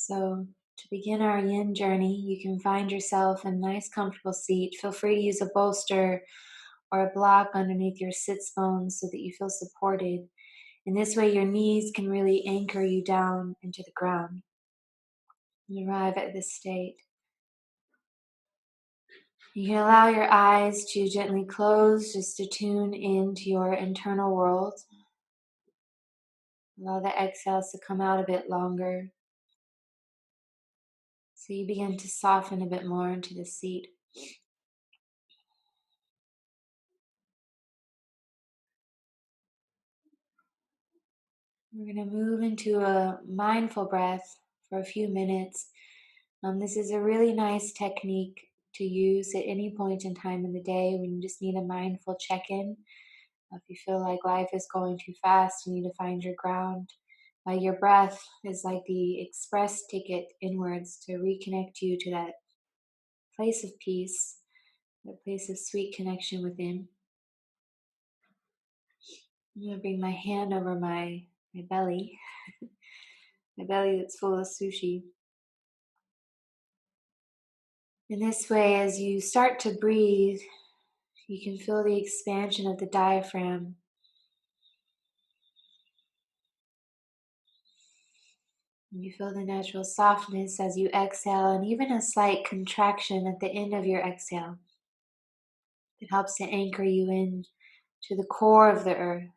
So, to begin our yin journey, you can find yourself in a nice, comfortable seat. Feel free to use a bolster or a block underneath your sits bones so that you feel supported. In this way, your knees can really anchor you down into the ground and arrive at this state. You can allow your eyes to gently close just to tune into your internal world. Allow the exhales to come out a bit longer. So you begin to soften a bit more into the seat. We're going to move into a mindful breath for a few minutes. This is a really nice technique to use at any point in time in the day when you just need a mindful check-in. If you feel like life is going too fast, you need to find your ground. Your breath is like the express ticket inwards to reconnect you to that place of peace, that place of sweet connection within. I'm going to bring my hand over my belly, my belly that's full of sushi. In this way, as you start to breathe, you can feel the expansion of the diaphragm. You feel the natural softness as you exhale, and even a slight contraction at the end of your exhale. It helps to anchor you in to the core of the earth.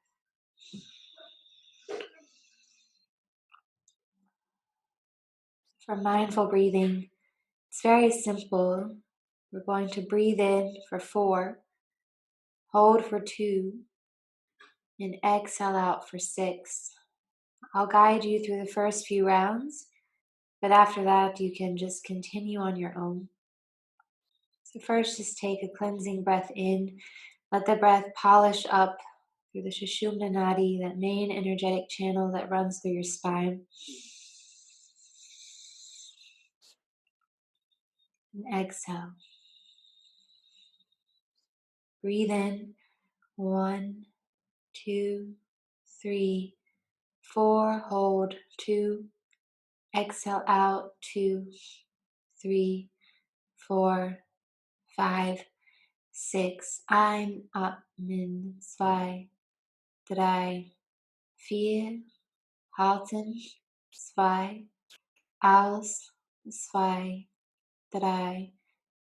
For mindful breathing, it's very simple. We're going to breathe in for 4, hold for 2, and exhale out for 6. I'll guide you through the first few rounds, but after that you can just continue on your own. So first, just take a cleansing breath in. Let the breath polish up through the Sushumna Nadi, that main energetic channel that runs through your spine. And exhale. Breathe in. 1, 2, 3, 4. Hold. 2. Exhale out. 2, 3, 4, 5, 6. Ein, atmen. 2, 3, 4. Halten. 2. Aus. 2, 3,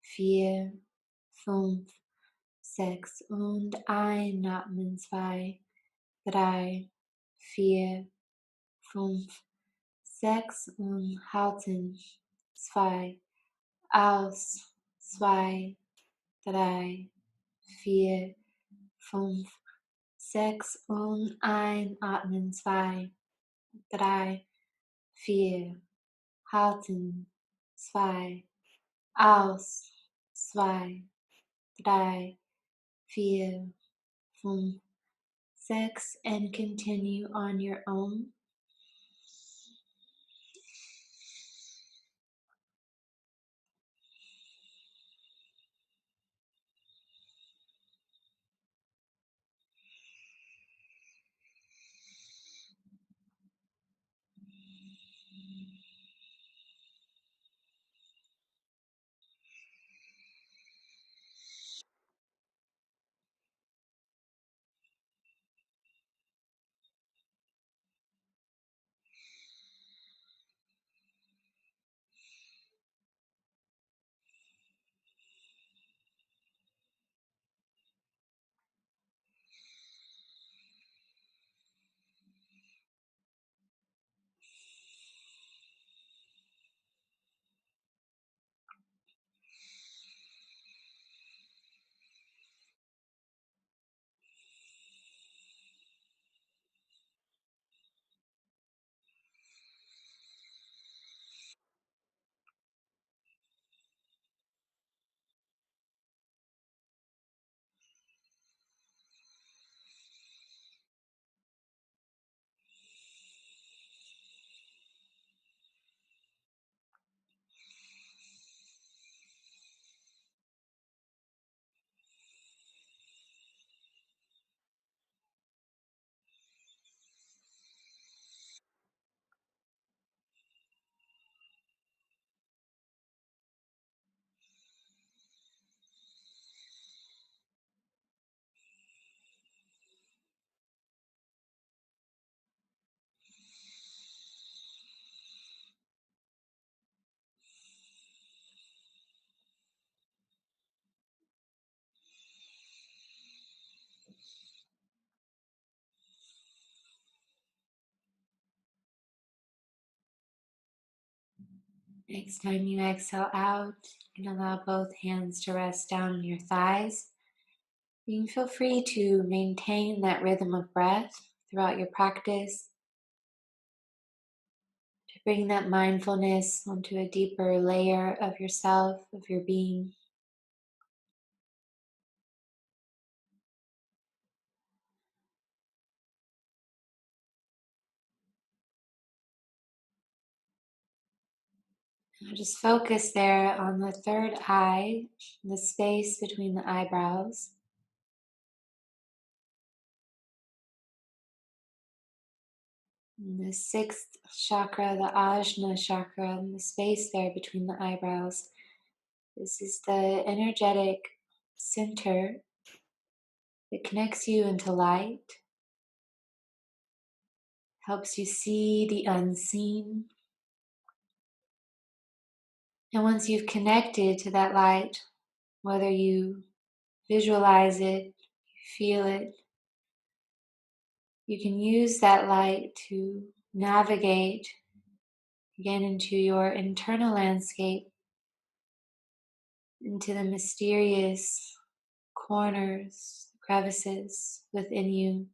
4, 5, 6 und einatmen. 2, 3, 4, 5, 6 und halten. 2, aus. 2, 3, 4, 5, 6 und einatmen. 2, 3, 4, halten. 2, aus. 2, 3, 4, 5, 6, and continue on your own. Next time you exhale out, you can allow both hands to rest down on your thighs. You can feel free to maintain that rhythm of breath throughout your practice, to bring that mindfulness onto a deeper layer of yourself, of your being. Now just focus there on the third eye, the space between the eyebrows. And the sixth chakra, the Ajna chakra, and the space there between the eyebrows. This is the energetic center that connects you into light, helps you see the unseen. And once you've connected to that light, whether you visualize it, you feel it, you can use that light to navigate again into your internal landscape, into the mysterious corners, crevices within you.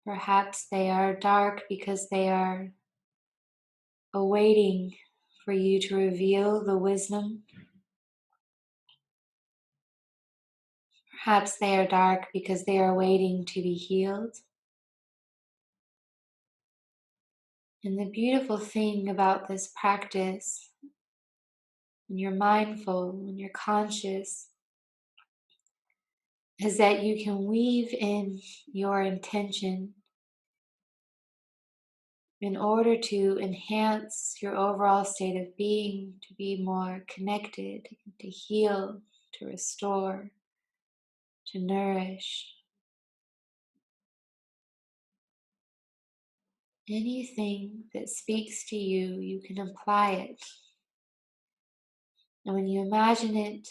Perhaps they are dark because they are awaiting for you to reveal the wisdom. Perhaps they are dark because they are waiting to be healed. And the beautiful thing about this practice, when you're mindful, when you're conscious, is that you can weave in your intention in order to enhance your overall state of being, to be more connected, to heal, to restore, to nourish. Anything that speaks to you, you can apply it. And when you imagine it,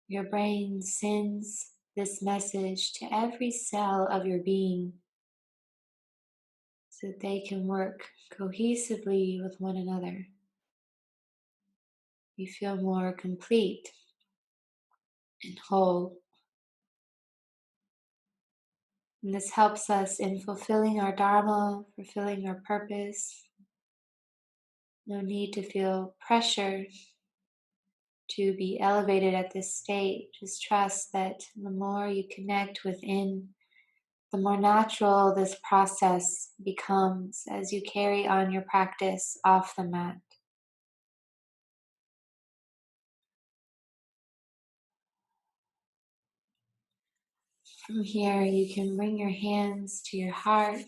your brain sends this message to every cell of your being so that they can work cohesively with one another. You feel more complete and whole. And this helps us in fulfilling our dharma, fulfilling our purpose. No need to feel pressure to be elevated at this state. Just trust that the more you connect within, the more natural this process becomes as you carry on your practice off the mat. From here, you can bring your hands to your heart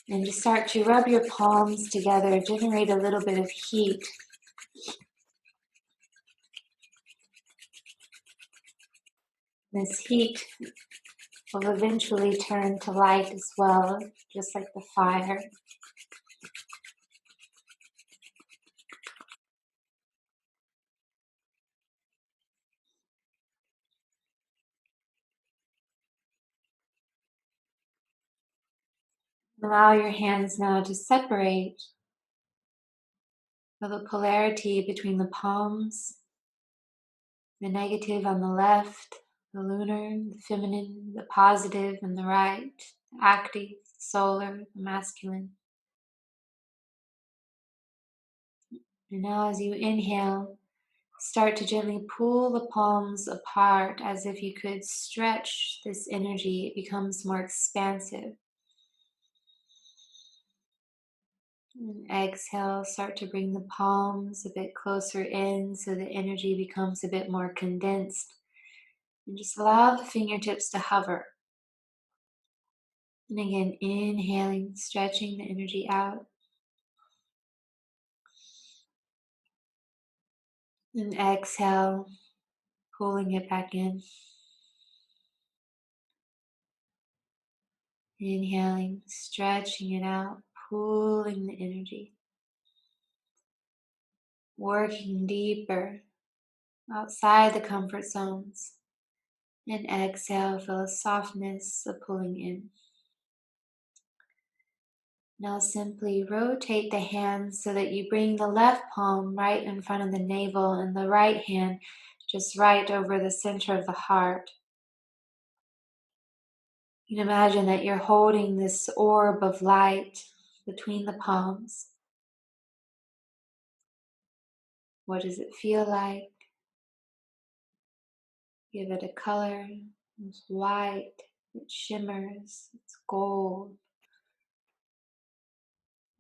and just start to rub your palms together, generate a little bit of heat. This heat will eventually turn to light as well, just like the fire. Allow your hands now to separate. Feel the polarity between the palms, the negative on the left, the lunar, the feminine, the positive and the right, the active, the solar, the masculine. And now as you inhale, start to gently pull the palms apart as if you could stretch this energy. It becomes more expansive. And exhale, start to bring the palms a bit closer in so the energy becomes a bit more condensed. And just allow the fingertips to hover. And again, inhaling, stretching the energy out. And exhale, pulling it back in. Inhaling, stretching it out, pulling the energy. Working deeper outside the comfort zones. And exhale, feel a softness of pulling in. Now simply rotate the hands so that you bring the left palm right in front of the navel and the right hand just right over the center of the heart. You can imagine that you're holding this orb of light between the palms. What does it feel like? Give it a color. It's white, it shimmers, it's gold.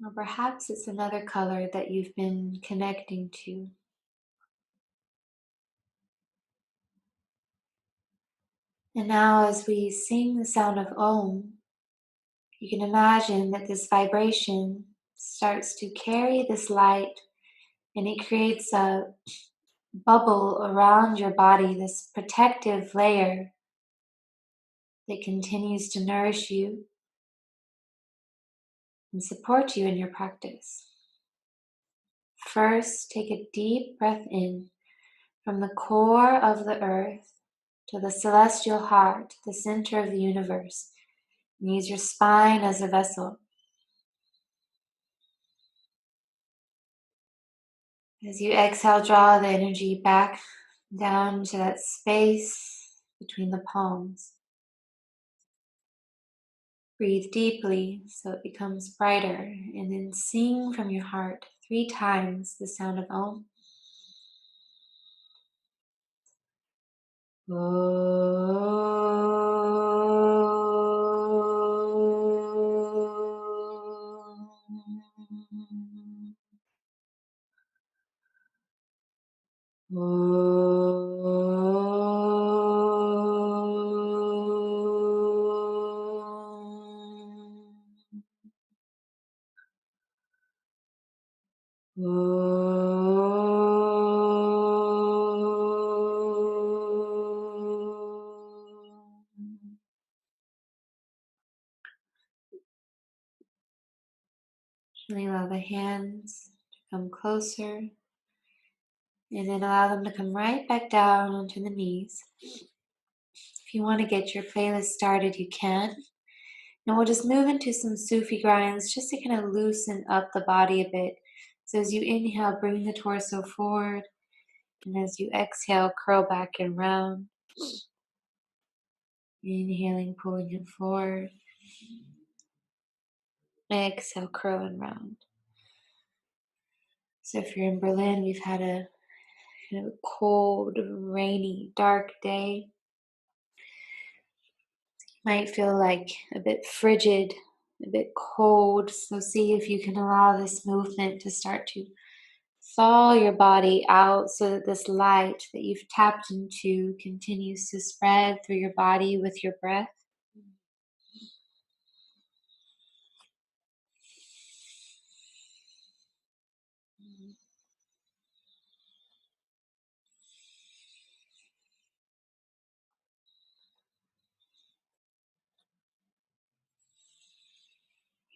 Or perhaps it's another color that you've been connecting to. And now as we sing the sound of Om, you can imagine that this vibration starts to carry this light and it creates a bubble around your body, this protective layer that continues to nourish you and support you in your practice. First, take a deep breath in from the core of the earth to the celestial heart, the center of the universe. And use your spine as a vessel. As you exhale, draw the energy back down to that space between the palms. Breathe deeply so it becomes brighter, and then sing from your heart 3 times the sound of Om. Gently allow the hands to come closer, and then allow them to come right back down onto the knees. If you want to get your playlist started, you can. And we'll just move into some Sufi grinds just to kind of loosen up the body a bit. So as you inhale, bring the torso forward. And as you exhale, curl back and round. Inhaling, pulling it forward. Exhale, curl and round. So if you're in Berlin, we've had a kind of cold, rainy, dark day. Might feel like a bit frigid, a bit cold. So see if you can allow this movement to start to thaw your body out so that this light that you've tapped into continues to spread through your body with your breath.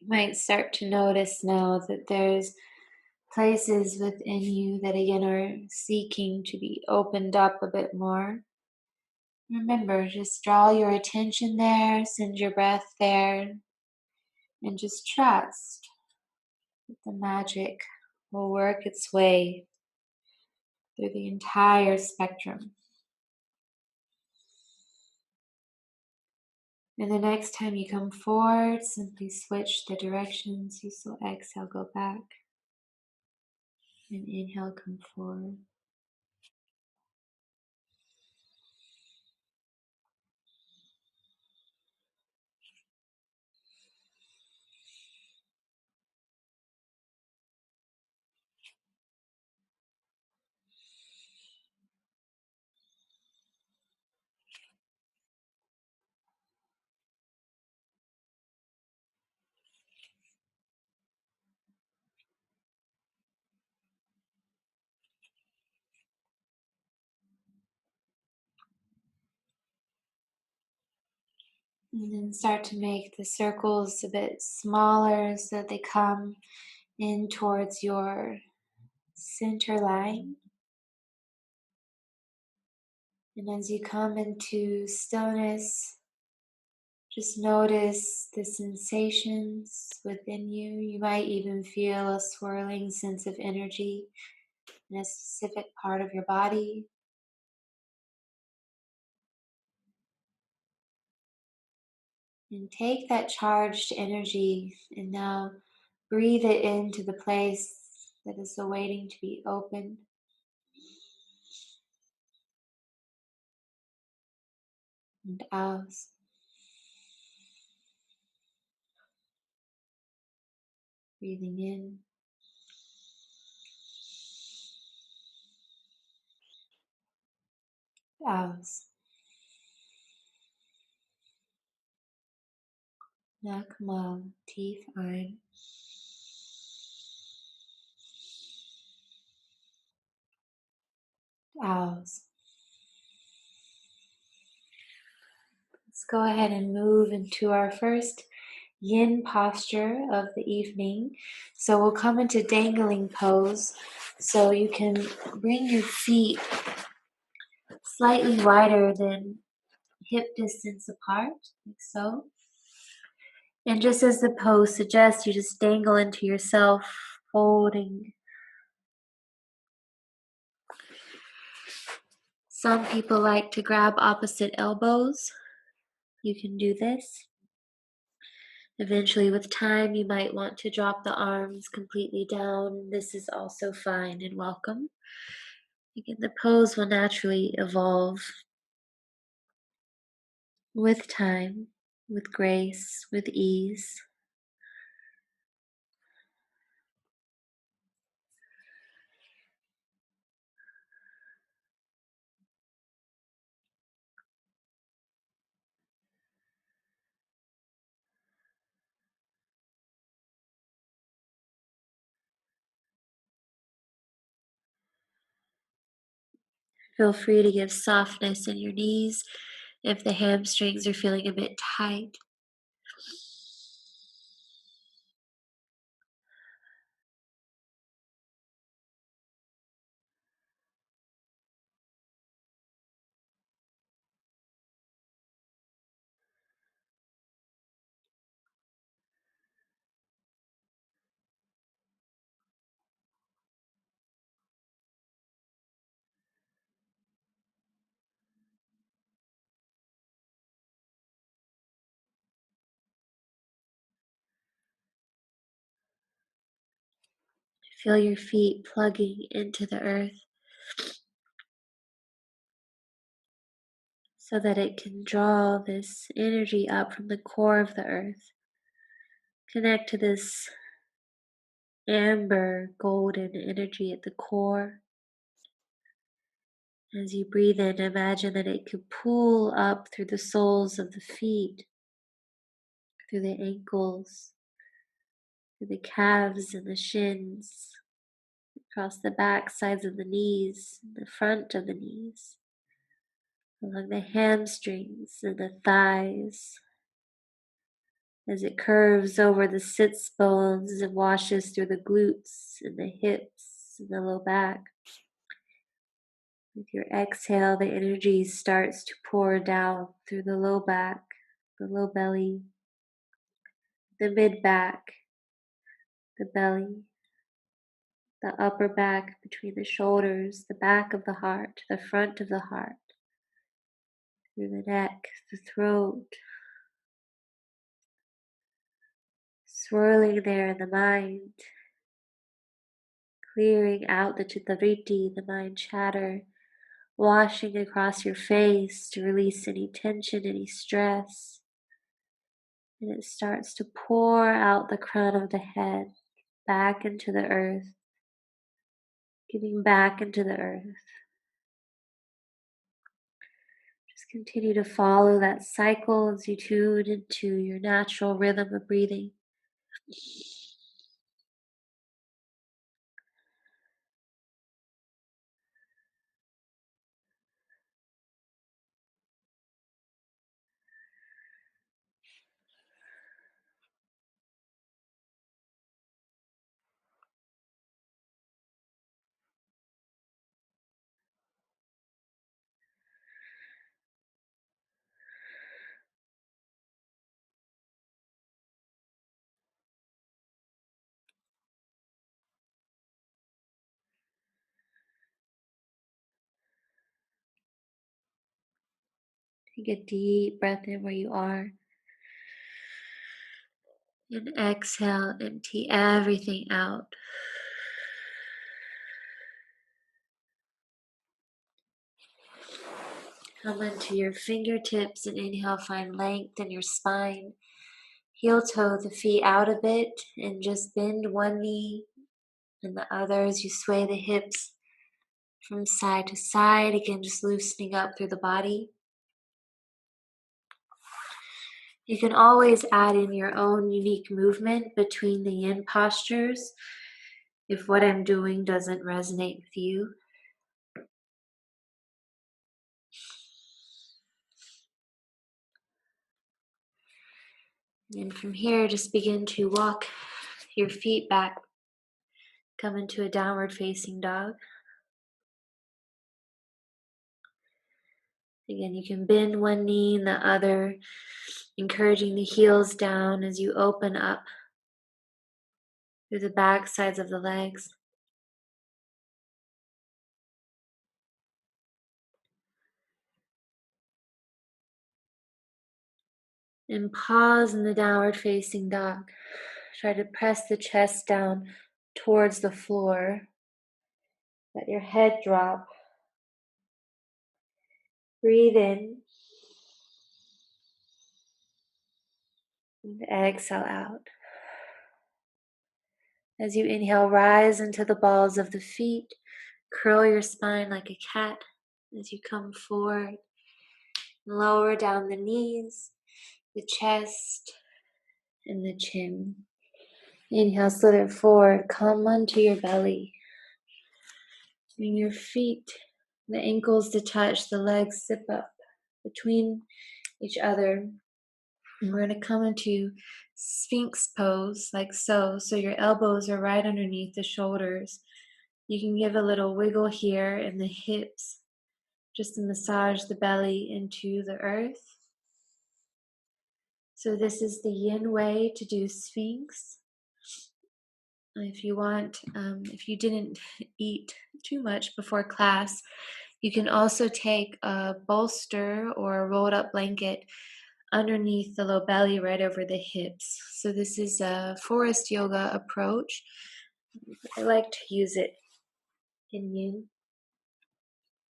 You might start to notice now that there's places within you that again are seeking to be opened up a bit more. Remember, just draw your attention there, send your breath there, and just trust that the magic will work its way through the entire spectrum. And the next time you come forward, simply switch the directions. You still exhale, go back. And inhale, come forward. And then start to make the circles a bit smaller so that they come in towards your center line. And as you come into stillness, Just notice the sensations within you. You might even feel a swirling sense of energy in a specific part of your body. And take that charged energy and now breathe it into the place that is awaiting to be opened. And out. Breathing in. Out. Nakmal tief ein. Out. Let's go ahead and move into our first yin posture of the evening. So we'll come into dangling pose. So you can bring your feet slightly wider than hip distance apart, like so. And just as the pose suggests, you just dangle into yourself, folding. Some people like to grab opposite elbows. You can do this. Eventually, with time, you might want to drop the arms completely down. This is also fine and welcome. Again, the pose will naturally evolve with time, with grace, with ease. Feel free to give softness in your knees if the hamstrings are feeling a bit tight. Feel your feet plugging into the earth so that it can draw this energy up from the core of the earth. Connect to this amber golden energy at the core. As you breathe in, imagine that it could pull up through the soles of the feet, through the ankles, through the calves and the shins, across the back sides of the knees, the front of the knees, along the hamstrings and the thighs, as it curves over the sits bones and washes through the glutes and the hips and the low back. With your exhale, the energy starts to pour down through the low back, the low belly, the mid back, the belly, the upper back between the shoulders, the back of the heart, the front of the heart, through the neck, the throat, swirling there in the mind, clearing out the chittavriti, the mind chatter, washing across your face to release any tension, any stress. And it starts to pour out the crown of the head back into the earth, giving back into the earth. Just continue to follow that cycle as you tune into your natural rhythm of breathing. Take a deep breath in where you are. And exhale, empty everything out. Come into your fingertips and inhale, find length in your spine. Heel toe the feet out a bit and just bend one knee and the other as you sway the hips from side to side. Again, just loosening up through the body. You can always add in your own unique movement between the yin postures if what I'm doing doesn't resonate with you. And from here, just begin to walk your feet back. Come into a downward facing dog. Again, you can bend one knee and the other, encouraging the heels down as you open up through the back sides of the legs. And pause in the downward facing dog. Try to press the chest down towards the floor. Let your head drop. Breathe in. And exhale out. As you inhale, rise into the balls of the feet. Curl your spine like a cat as you come forward. Lower down the knees, the chest, and the chin. Inhale, slither forward. Come onto your belly. Bring your feet, the ankles to touch, the legs zip up between each other. And we're going to come into Sphinx pose, like so. So your elbows are right underneath the shoulders. You can give a little wiggle here in the hips, just to massage the belly into the earth. So this is the yin way to do Sphinx. If you want, if you didn't eat too much before class, you can also take a bolster or a rolled up blanket underneath the low belly right over the hips. So this is a forest yoga approach. I like to use it in yin.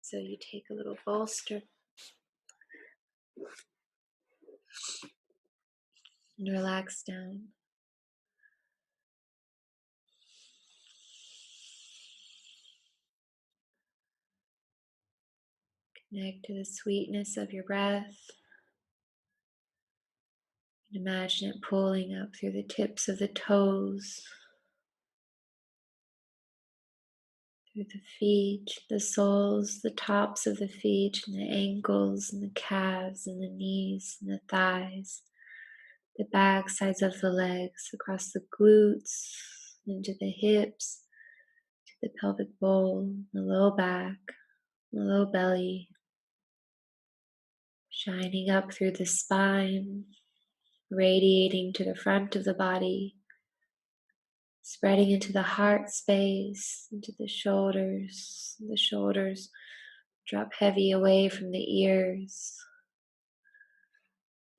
So you take a little bolster and relax down. Connect to the sweetness of your breath. And imagine it pulling up through the tips of the toes, through the feet, the soles, the tops of the feet, and the ankles, and the calves, and the knees, and the thighs, the back sides of the legs, across the glutes, into the hips, to the pelvic bowl, the low back, the low belly, shining up through the spine, radiating to the front of the body, spreading into the heart space, into the shoulders. The shoulders drop heavy away from the ears.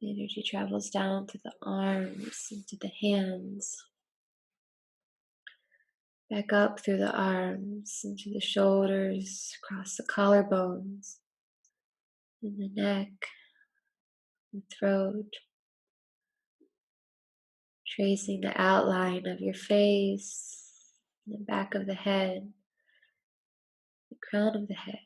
The energy travels down to the arms, into the hands, back up through the arms, into the shoulders, across the collarbones, and the neck, the throat, tracing the outline of your face, the back of the head, the crown of the head.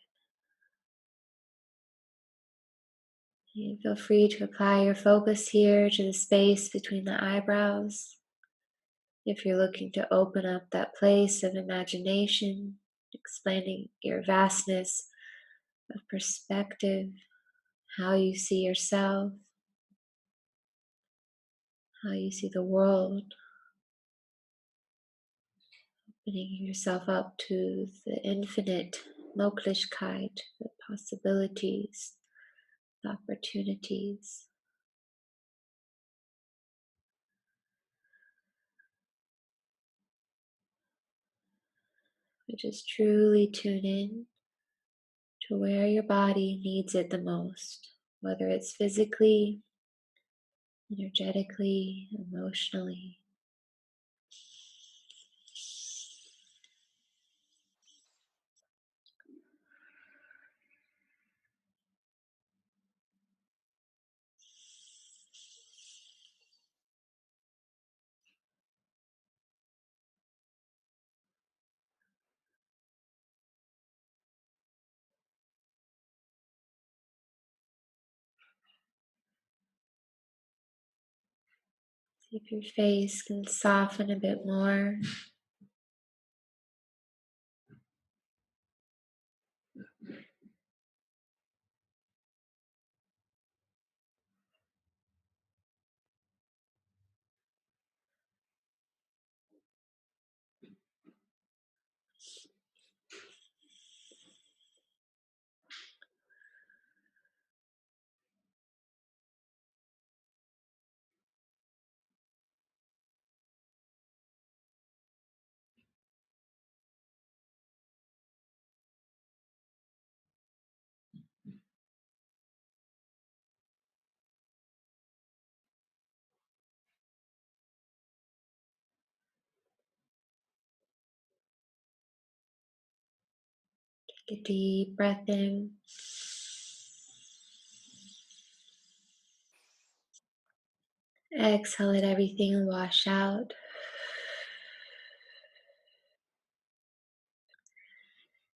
You feel free to apply your focus here to the space between the eyebrows. If you're looking to open up that place of imagination, expanding your vastness of perspective, how you see yourself, how you see the world, opening yourself up to the infinite Möglichkeit, the possibilities, the opportunities. We just truly tune in to where your body needs it the most. whether it's physically, energetically, emotionally. See if your face can soften a bit more. Take a deep breath in. Exhale, let everything wash out.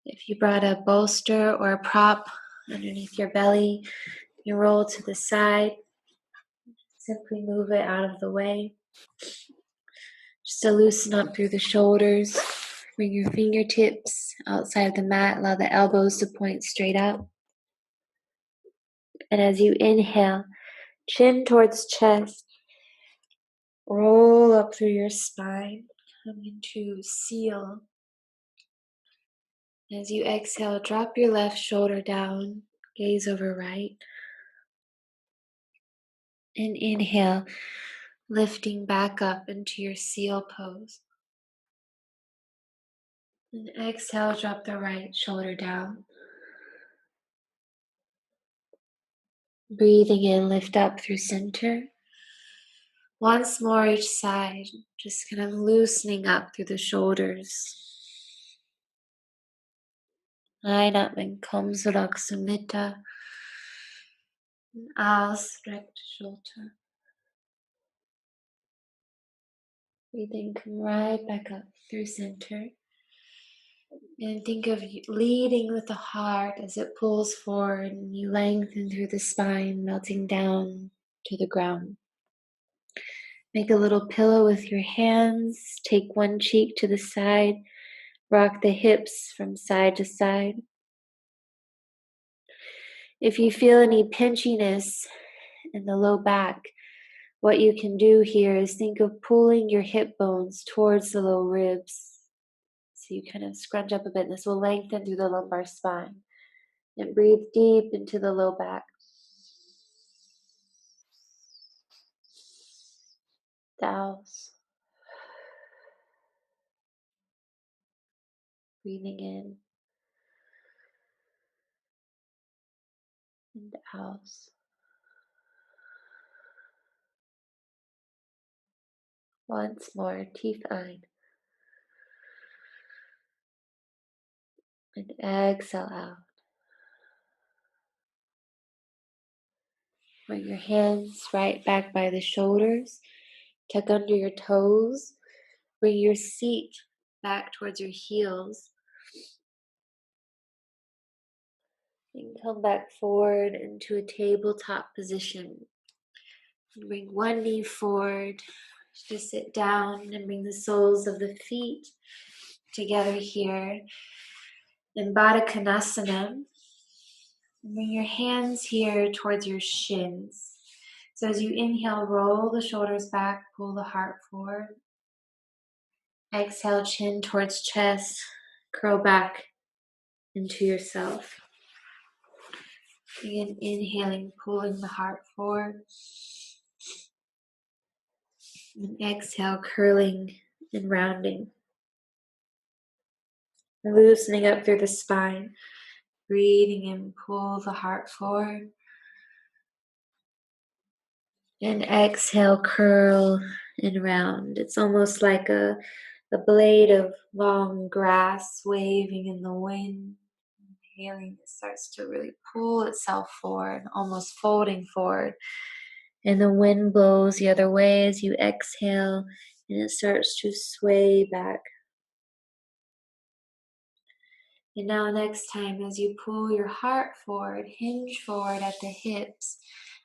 If you brought a bolster or a prop underneath your belly, you roll to the side. Simply move it out of the way. Just to loosen up through the shoulders. Bring your fingertips outside of the mat. Allow the elbows to point straight up. And as you inhale, chin towards chest. Roll up through your spine. Come into seal. As you exhale, drop your left shoulder down. Gaze over right. And inhale, lifting back up into your seal pose. And exhale, drop the right shoulder down. Breathing in, lift up through center. Once more each side, just kind of loosening up through the shoulders. Einatmen, komm zurück zur Mitte. Und ausstreckte Schulter. Breathing, come right back up through center. And think of leading with the heart as it pulls forward and you lengthen through the spine, melting down to the ground. Make a little pillow with your hands. Take one cheek to the side. Rock the hips from side to side. If you feel any pinchiness in the low back, what you can do here is think of pulling your hip bones towards the low ribs. So you kind of scrunch up a bit. This will lengthen through the lumbar spine. And breathe deep into the low back. Douse. Breathing in and out. Once more, tief ein. And exhale out. Bring your hands right back by the shoulders. Tuck under your toes. Bring your seat back towards your heels. And come back forward into a tabletop position. And bring one knee forward. Just sit down and bring the soles of the feet together here. In Baddha Konasana. Bring your hands here towards your shins. So as you inhale, roll the shoulders back, pull the heart forward. Exhale, chin towards chest, curl back into yourself. Again, inhaling, pulling the heart forward. And exhale, curling and rounding. Loosening up through the spine. Breathing in, pull the heart forward. And exhale, curl and round. It's almost like a blade of long grass waving in the wind. Inhaling, it starts to really pull itself forward, almost folding forward. And the wind blows the other way as you exhale, and it starts to sway back. And now next time, as you pull your heart forward, hinge forward at the hips,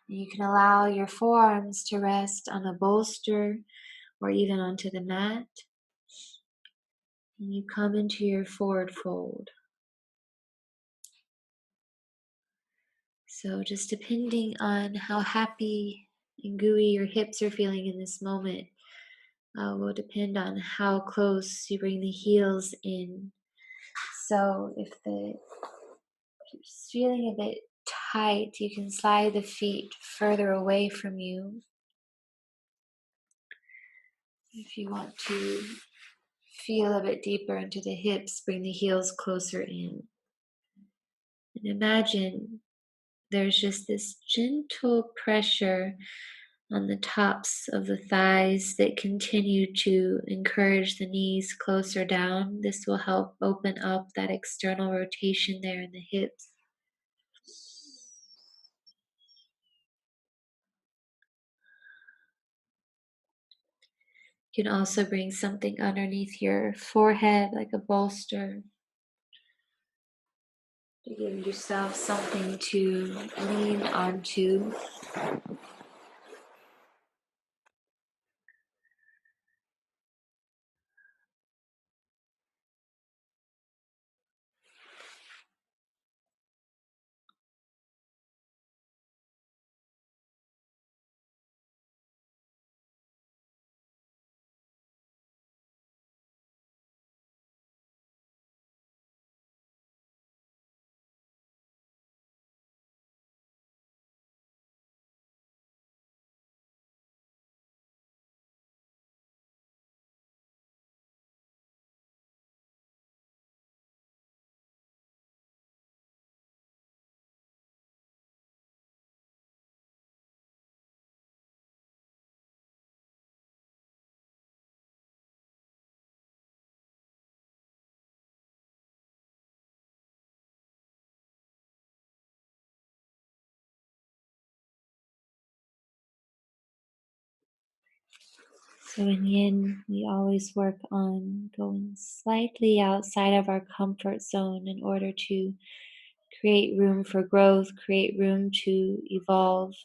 and you can allow your forearms to rest on a bolster or even onto the mat. And you come into your forward fold. So just depending on how happy and gooey your hips are feeling in this moment, will depend on how close you bring the heels in. So if it's feeling a bit tight, you can slide the feet further away from you. If you want to feel a bit deeper into the hips, bring the heels closer in. And imagine there's just this gentle pressure on the tops of the thighs that continue to encourage the knees closer down. This will help open up that external rotation there in the hips. You can also bring something underneath your forehead, like a bolster, to give yourself something to lean onto. So in yin, we always work on going slightly outside of our comfort zone in order to create room for growth, create room to evolve.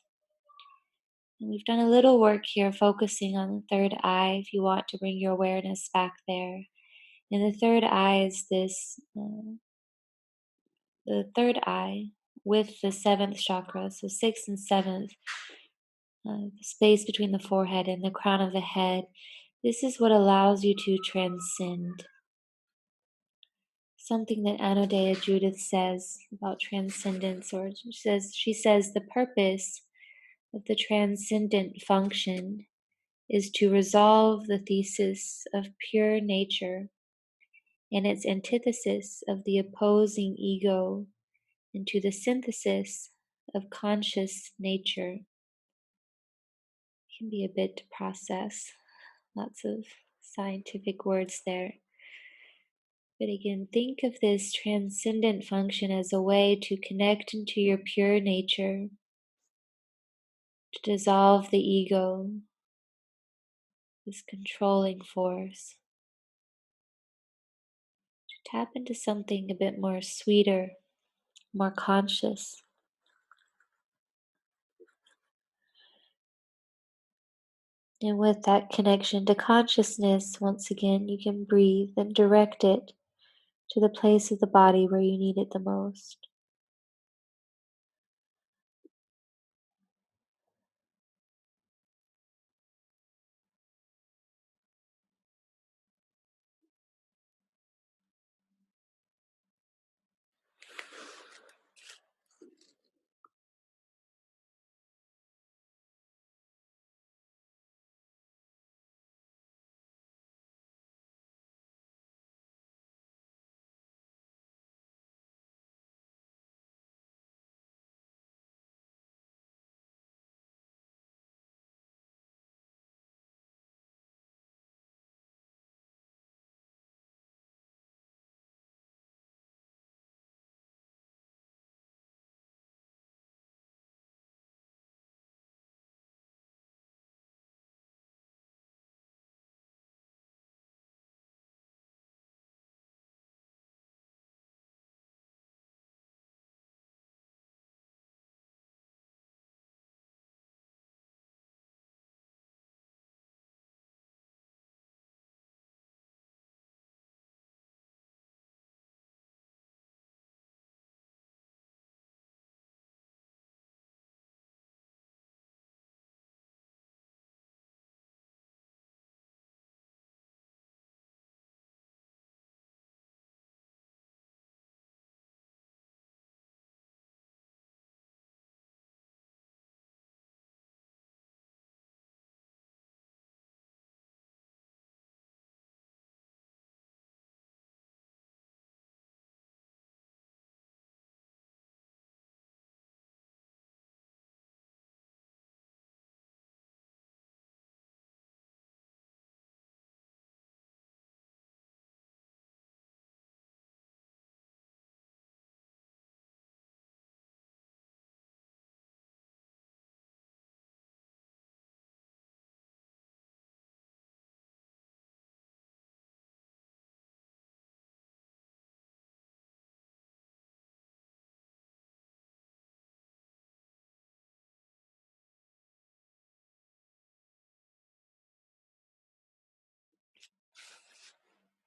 And we've done a little work here focusing on the third eye if you want to bring your awareness back there. And the third eye is the third eye with the seventh chakra, so sixth and seventh, the space between the forehead and the crown of the head. This is what allows you to transcend. Something that Anodea Judith says about transcendence, or she says the purpose of the transcendent function is to resolve the thesis of pure nature and its antithesis of the opposing ego into the synthesis of conscious nature. It can be a bit to process, lots of scientific words there. But again, think of this transcendent function as a way to connect into your pure nature, to dissolve the ego, this controlling force, to tap into something a bit more sweeter, more conscious. And with that connection to consciousness, once again, you can breathe and direct it to the place of the body where you need it the most.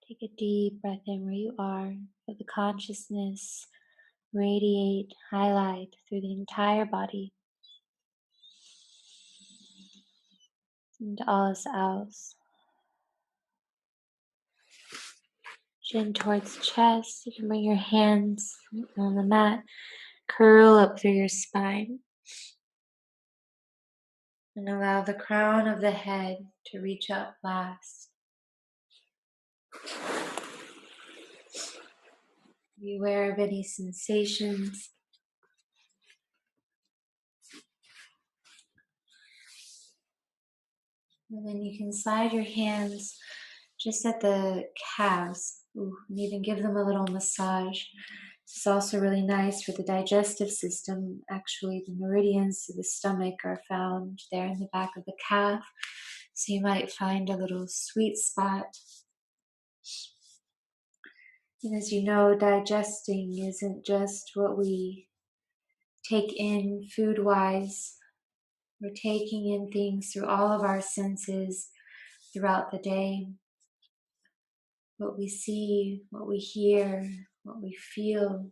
Take a deep breath in where you are. Feel the consciousness radiate, highlight through the entire body. And alles aus. Chin towards chest. You can bring your hands on the mat. Curl up through your spine. And allow the crown of the head to reach up last. Be aware of any sensations. And then you can slide your hands just at the calves. Ooh, and even give them a little massage. This is also really nice for the digestive system. Actually, the meridians to the stomach are found there in the back of the calf. So you might find a little sweet spot. And as you know, digesting isn't just what we take in food-wise. We're taking in things through all of our senses throughout the day. What we see, what we hear, what we feel.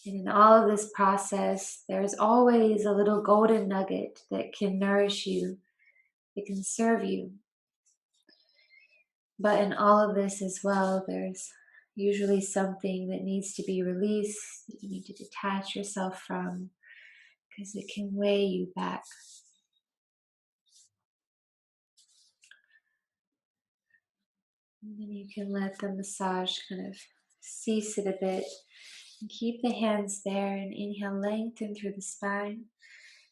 And in all of this process, there's always a little golden nugget that can nourish you. It can serve you. But in all of this as well, there's usually something that needs to be released, that you need to detach yourself from, because it can weigh you back. And then you can let the massage kind of cease it a bit. And keep the hands there and inhale, lengthen through the spine.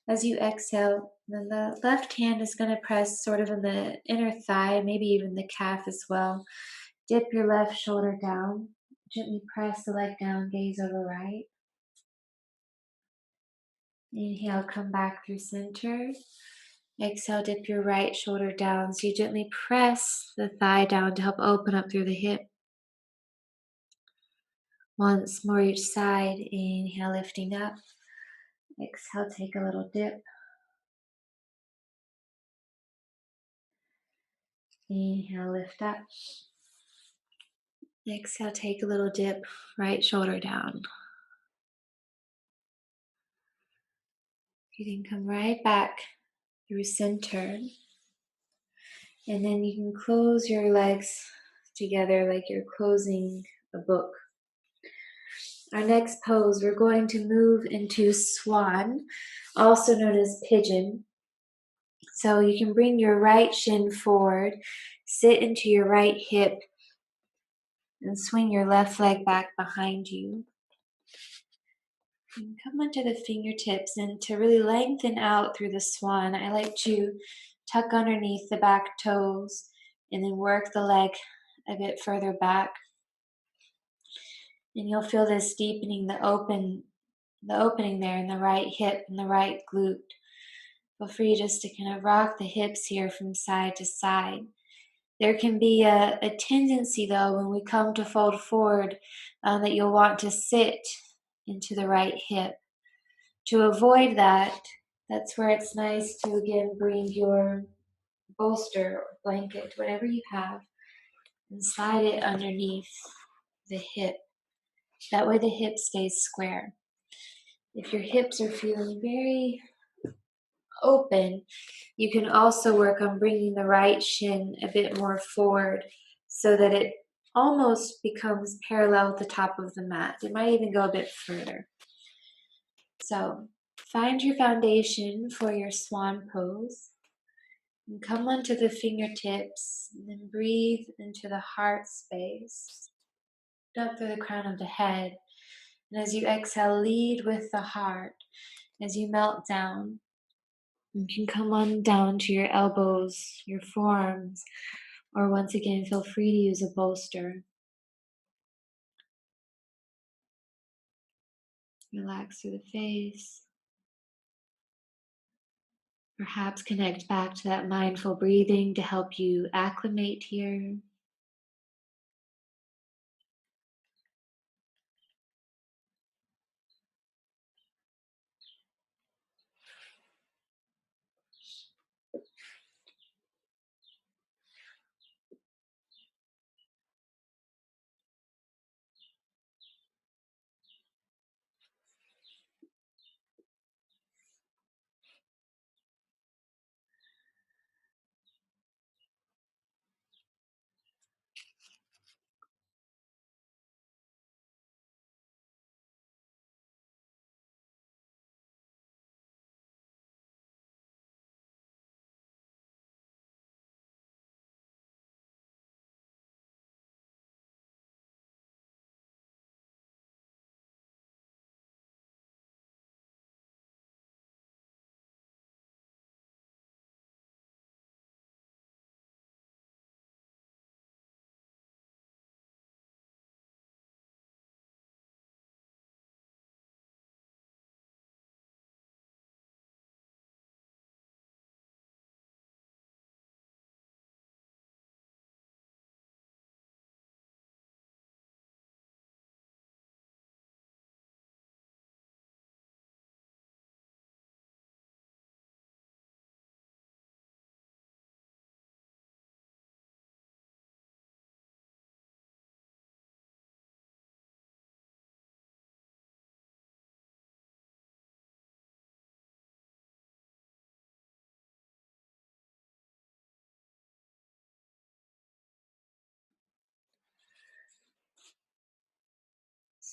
As you exhale, then the left hand is going to press sort of in the inner thigh, maybe even the calf as well. Dip your left shoulder down. Gently press the leg down, gaze over right. Inhale, come back through center. Exhale, dip your right shoulder down. So you gently press the thigh down to help open up through the hip. Once more each side. Inhale, lifting up. Exhale, take a little dip. Inhale, lift up. Exhale, take a little dip, right shoulder down. You can come right back through center. And then you can close your legs together like you're closing a book. Our next pose, we're going to move into swan, also known as pigeon. So you can bring your right shin forward, sit into your right hip, and swing your left leg back behind you. And come onto the fingertips, and to really lengthen out through the swan, I like to tuck underneath the back toes and then work the leg a bit further back. And you'll feel this deepening, the opening there in the right hip and the right glute. Feel free just to kind of rock the hips here from side to side. There can be a tendency, though, when we come to fold forward, that you'll want to sit into the right hip. To avoid that, that's where it's nice to, again, bring your bolster or blanket, whatever you have, and slide it underneath the hip. That way the hip stays square. If your hips are feeling very open, you can also work on bringing the right shin a bit more forward so that it almost becomes parallel with the top of the mat. It might even go a bit further. So find your foundation for your swan pose. And come onto the fingertips and then breathe into the heart space. Up through the crown of the head. And as you exhale, lead with the heart. As you melt down, you can come on down to your elbows, your forearms, or once again, feel free to use a bolster. Relax through the face. Perhaps connect back to that mindful breathing to help you acclimate here.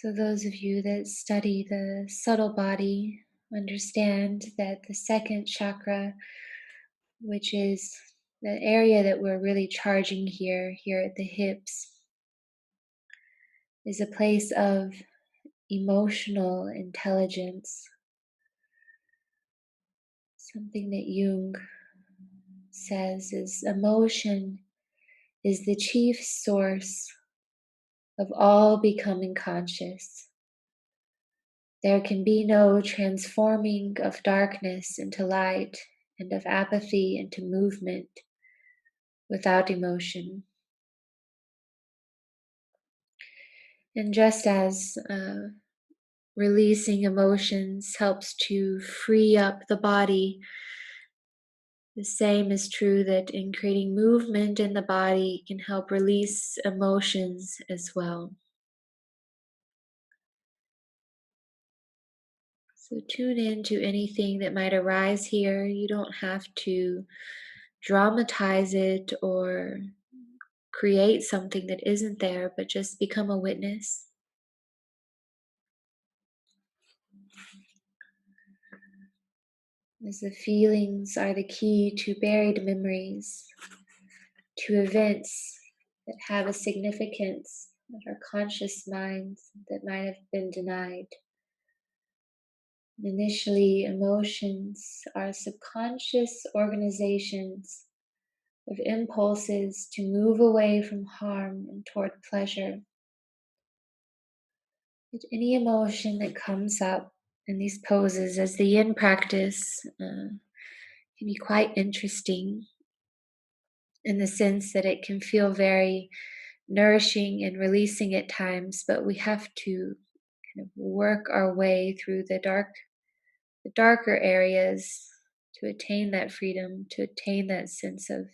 So, those of you that study the subtle body understand that the second chakra, which is the area that we're really charging here at the hips, is a place of emotional intelligence, something that Jung says is emotion is the chief source of all becoming conscious. There can be no transforming of darkness into light and of apathy into movement without emotion. And just as releasing emotions helps to free up the body, the same is true that in creating movement in the body can help release emotions as well. So tune in to anything that might arise here. You don't have to dramatize it or create something that isn't there, but just become a witness. As the feelings are the key to buried memories, to events that have a significance of our conscious minds that might have been denied. Initially, emotions are subconscious organizations of impulses to move away from harm and toward pleasure. But any emotion that comes up in these poses as the yin practice can be quite interesting in the sense that it can feel very nourishing and releasing at times, but we have to kind of work our way through the darker areas to attain that freedom, to attain that sense of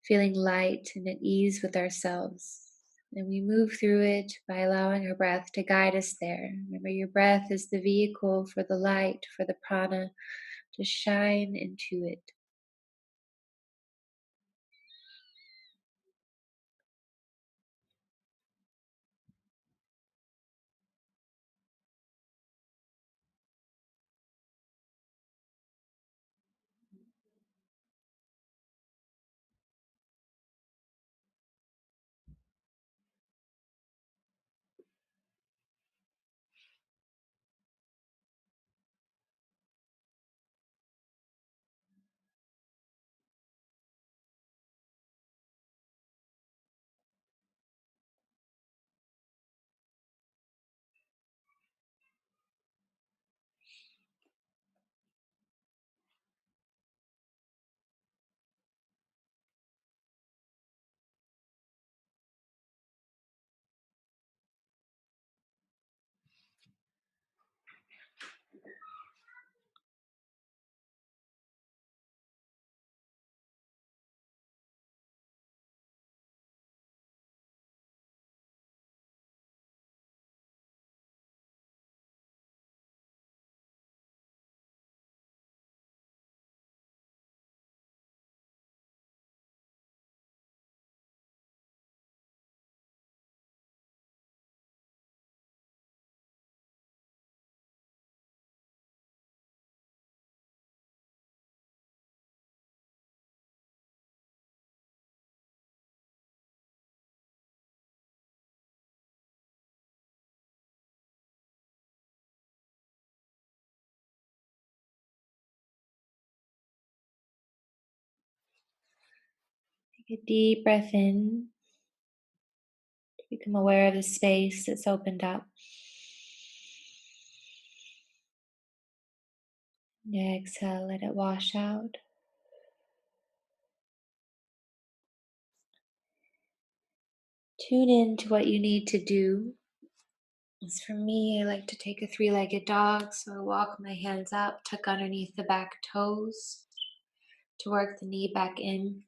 feeling light and at ease with ourselves. And we move through it by allowing our breath to guide us there. Remember, your breath is the vehicle for the light, for the prana to shine into it. Take a deep breath in, become aware of the space that's opened up. And exhale, let it wash out. Tune in to what you need to do. As for me, I like to take a three-legged dog, so I walk my hands up, tuck underneath the back toes to work the knee back in.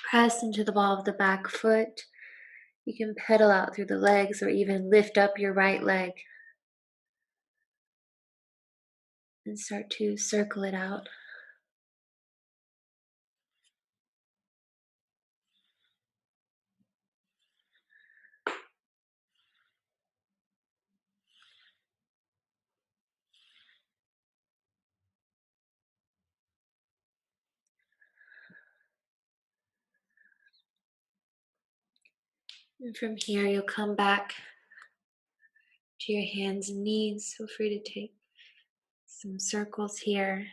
Press into the ball of the back foot. You can pedal out through the legs or even lift up your right leg and start to circle it out. And from here, you'll come back to your hands and knees. Feel free to take some circles here.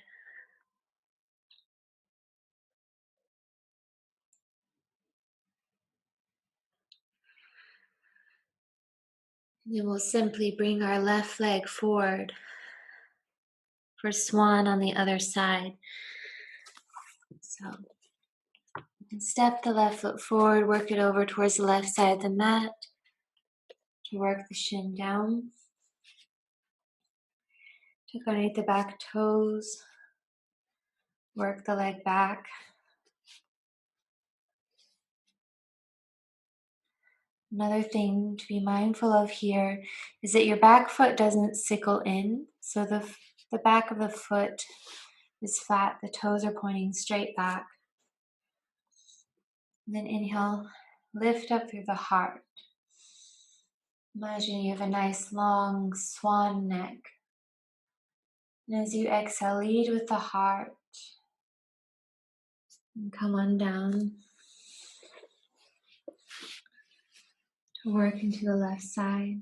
And then we'll simply bring our left leg forward for swan on the other side. So you can step the left foot forward, work it over towards the left side of the mat to work the shin down. Tuck underneath the back toes, work the leg back. Another thing to be mindful of here is that your back foot doesn't sickle in. So the back of the foot is flat, the toes are pointing straight back. And then inhale, lift up through the heart. Imagine you have a nice long swan neck. And as you exhale, lead with the heart. And come on down to work into the left side,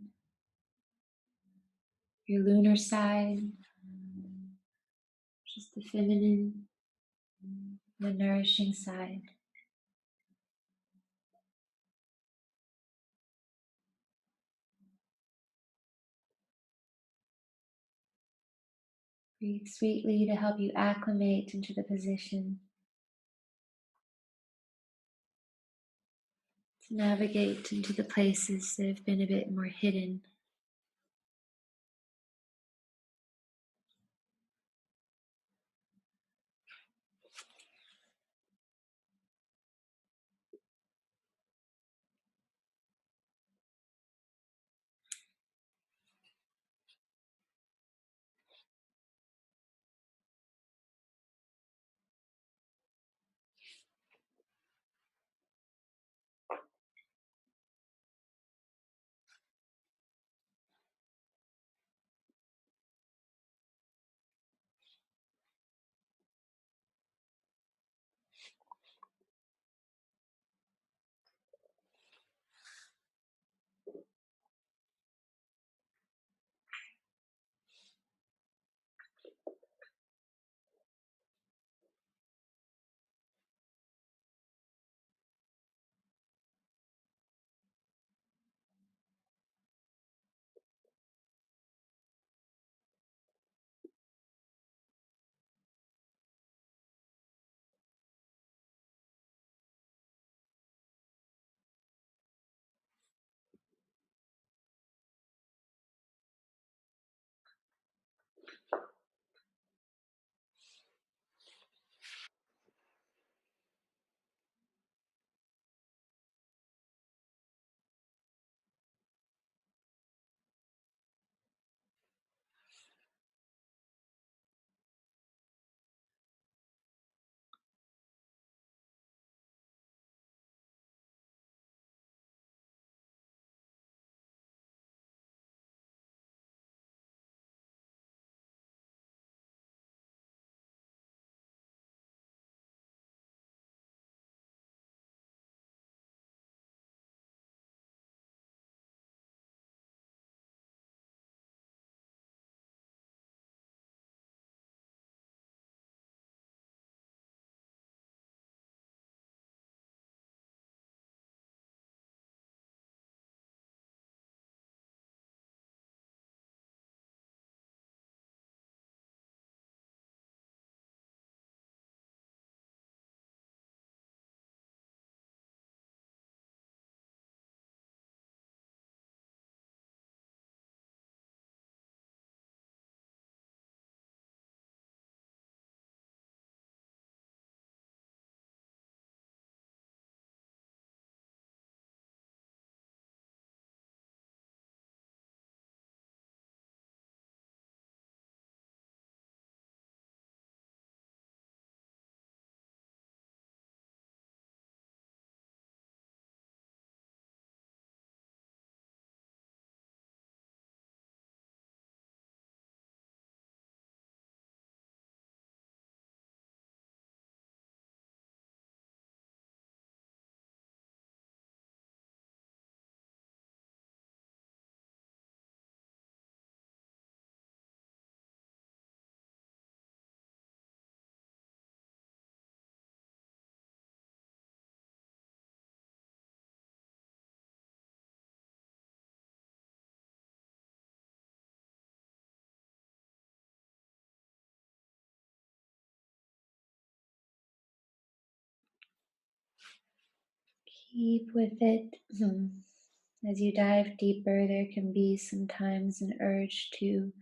your lunar side, just the feminine, the nourishing side. Breathe sweetly to help you acclimate into the position, to navigate into the places that have been a bit more hidden. Keep with it. As you dive deeper, there can be sometimes an urge to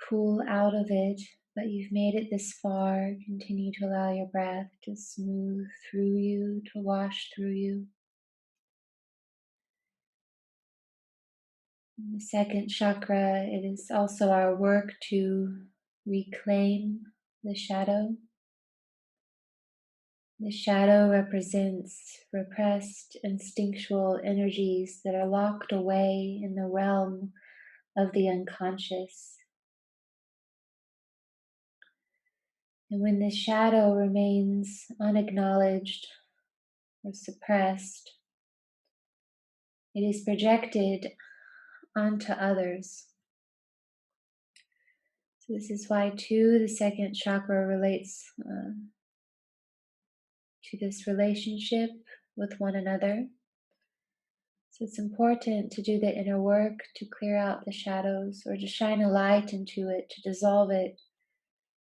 pull out of it, but you've made it this far. Continue to allow your breath to smooth through you, to wash through you. In the second chakra, it is also our work to reclaim the shadow. The shadow represents repressed instinctual energies that are locked away in the realm of the unconscious. And when the shadow remains unacknowledged or suppressed, it is projected onto others. So this is why too the second chakra relates to this relationship with one another. So it's important to do the inner work, to clear out the shadows, or to shine a light into it, to dissolve it,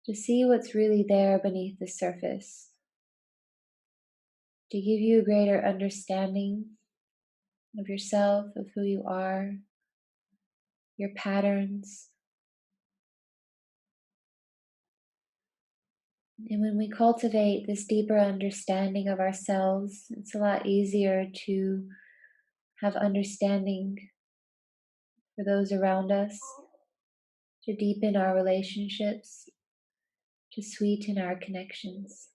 to see what's really there beneath the surface, to give you a greater understanding of yourself, of who you are, your patterns. And when we cultivate this deeper understanding of ourselves, it's a lot easier to have understanding for those around us, to deepen our relationships, to sweeten our connections.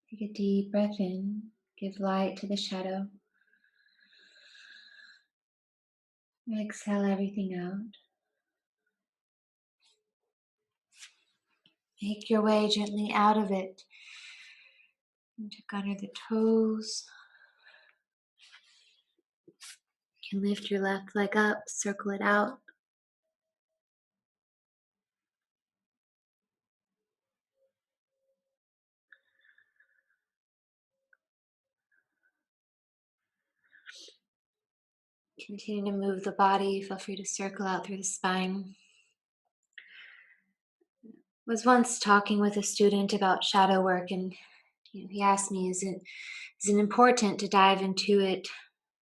Take a deep breath in, give light to the shadow. Exhale everything out. Make your way gently out of it. And tuck under the toes. You can lift your left leg up, circle it out. Continue to move the body. Feel free to circle out through the spine. I was once talking with a student about shadow work, and he asked me, is it important to dive into it?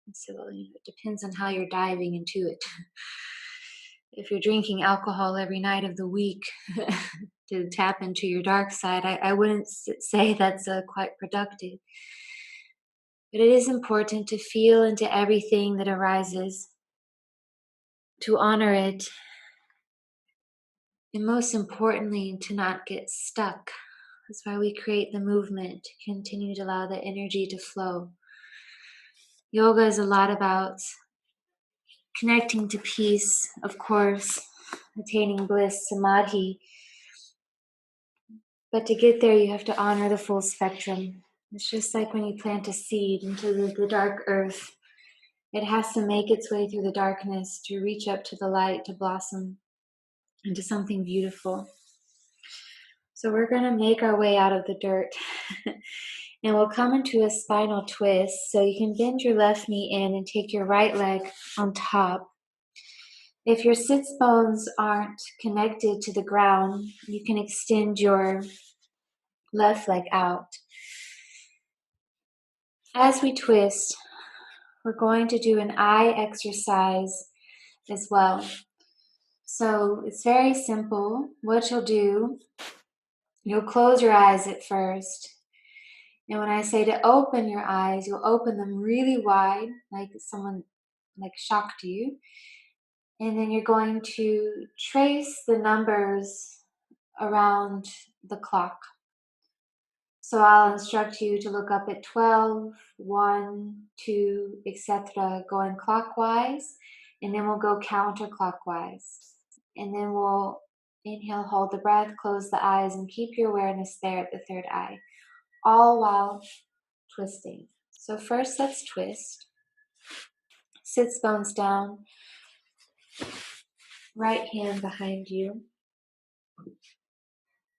I said, well, it depends on how you're diving into it. If you're drinking alcohol every night of the week to tap into your dark side, I wouldn't say that's quite productive. But it is important to feel into everything that arises, to honor it, and most importantly, to not get stuck. That's why we create the movement, to continue to allow the energy to flow. Yoga is a lot about connecting to peace, of course, attaining bliss, samadhi. But to get there, you have to honor the full spectrum. It's just like when you plant a seed into the dark earth. It has to make its way through the darkness to reach up to the light, to blossom into something beautiful. So we're going to make our way out of the dirt. And we'll come into a spinal twist. So you can bend your left knee in and take your right leg on top. If your sits bones aren't connected to the ground, you can extend your left leg out. As we twist, we're going to do an eye exercise as well. So it's very simple. What you'll do, you'll close your eyes at first. And when I say to open your eyes, you'll open them really wide, like someone shocked you. And then you're going to trace the numbers around the clock. So I'll instruct you to look up at 12, 1, 2, etc., going clockwise, and then we'll go counterclockwise. And then we'll Inhale, hold the breath, close the eyes, and keep your awareness there at the third eye, all while twisting. So first, let's twist. Sits bones down, right hand behind you.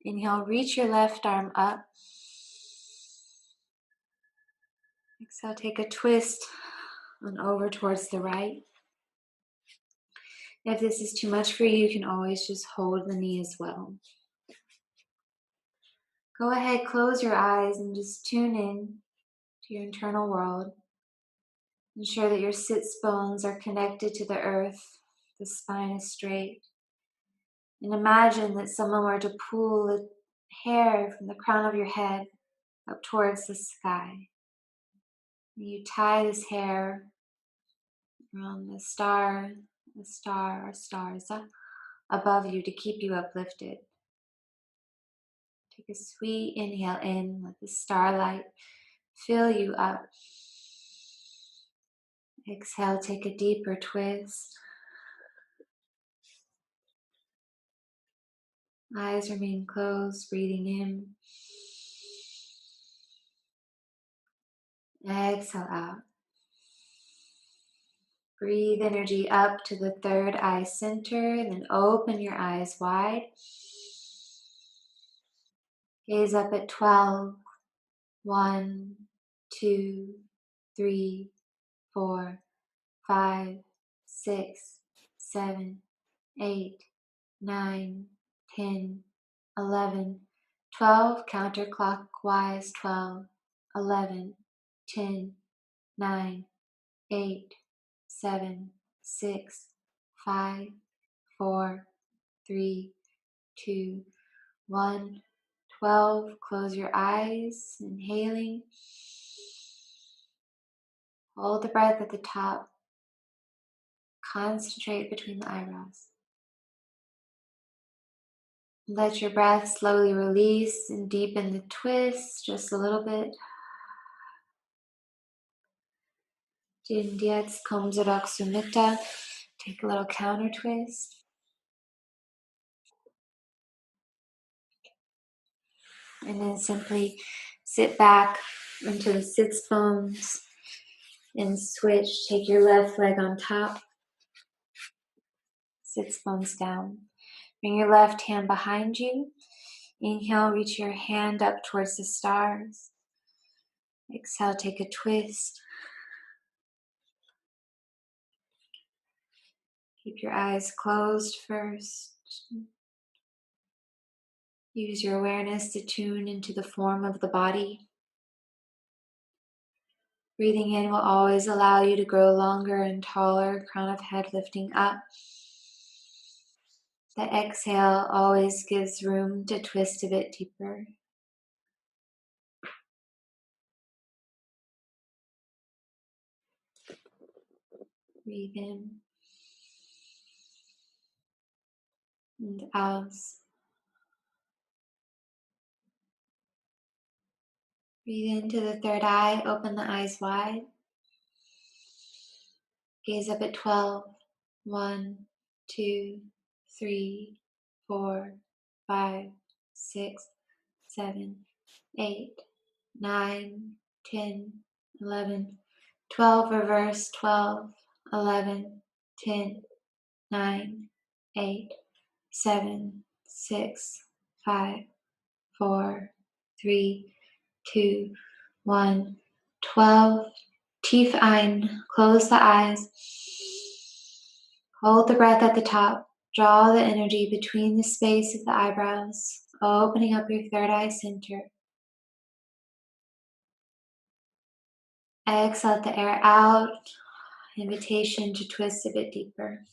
Inhale, reach your left arm up. Exhale, take a twist and over towards the right. If this is too much for you, you can always just hold the knee as well. Go ahead, close your eyes and just tune in to your internal world. Ensure that your sits bones are connected to the earth, the spine is straight. And imagine that someone were to pull a hair from the crown of your head up towards the sky. And you tie this hair around the star or stars up above you to keep you uplifted. Take a sweet inhale in, let the starlight fill you up. Exhale, take a deeper twist. Eyes remain closed, breathing in. Exhale out. Breathe energy up to the third eye center, and then open your eyes wide. Gaze up at 12. 1, 2, 3, 4, 5, 6, 7, 8, 9, 10, 11, 12, counterclockwise, 12, 11, 10, 9, 8, 7, 6, 5, 4, 3, 2, 1, 12. Close your eyes, inhaling. Hold the breath at the top. Concentrate between the eyebrows. Let your breath slowly release and deepen the twist just a little bit. Jindyats Komzarak Sumita. Take a little counter twist. And then simply sit back into the sits bones and switch. Take your left leg on top. Sits bones down. Bring your left hand behind you. Inhale, reach your hand up towards the stars. Exhale, take a twist. Keep your eyes closed first. Use your awareness to tune into the form of the body. Breathing in will always allow you to grow longer and taller, crown of head lifting up. The exhale always gives room to twist a bit deeper. Breathe in and out. Breathe into the third eye, open the eyes wide. Gaze up at 12. 1, 2, 3, 4, 5, 6, 7, 8, 9, 10, 11, 12, reverse, 12, 11, 10, 9, 8, 7, 6, 5, 4, 3, 2, 1, 12. Tief ein, close the eyes. Hold the breath at the top. Draw the energy between the space of the eyebrows, opening up your third eye center. Exhale, let the air out. Invitation to twist a bit deeper.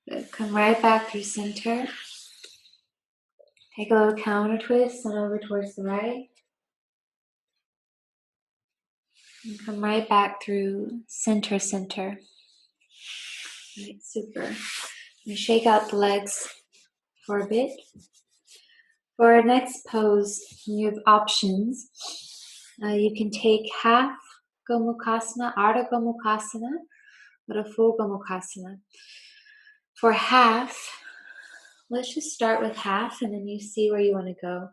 Good. Come right back through center. Take a little counter twist and over towards the right. And come right back through center. Right, super. And shake out the legs for a bit. For our next pose, you have options. You can take half Gomukhasana, Ardha Gomukhasana, or a full Gomukhasana. For half, let's just start with half and then you see where you want to go.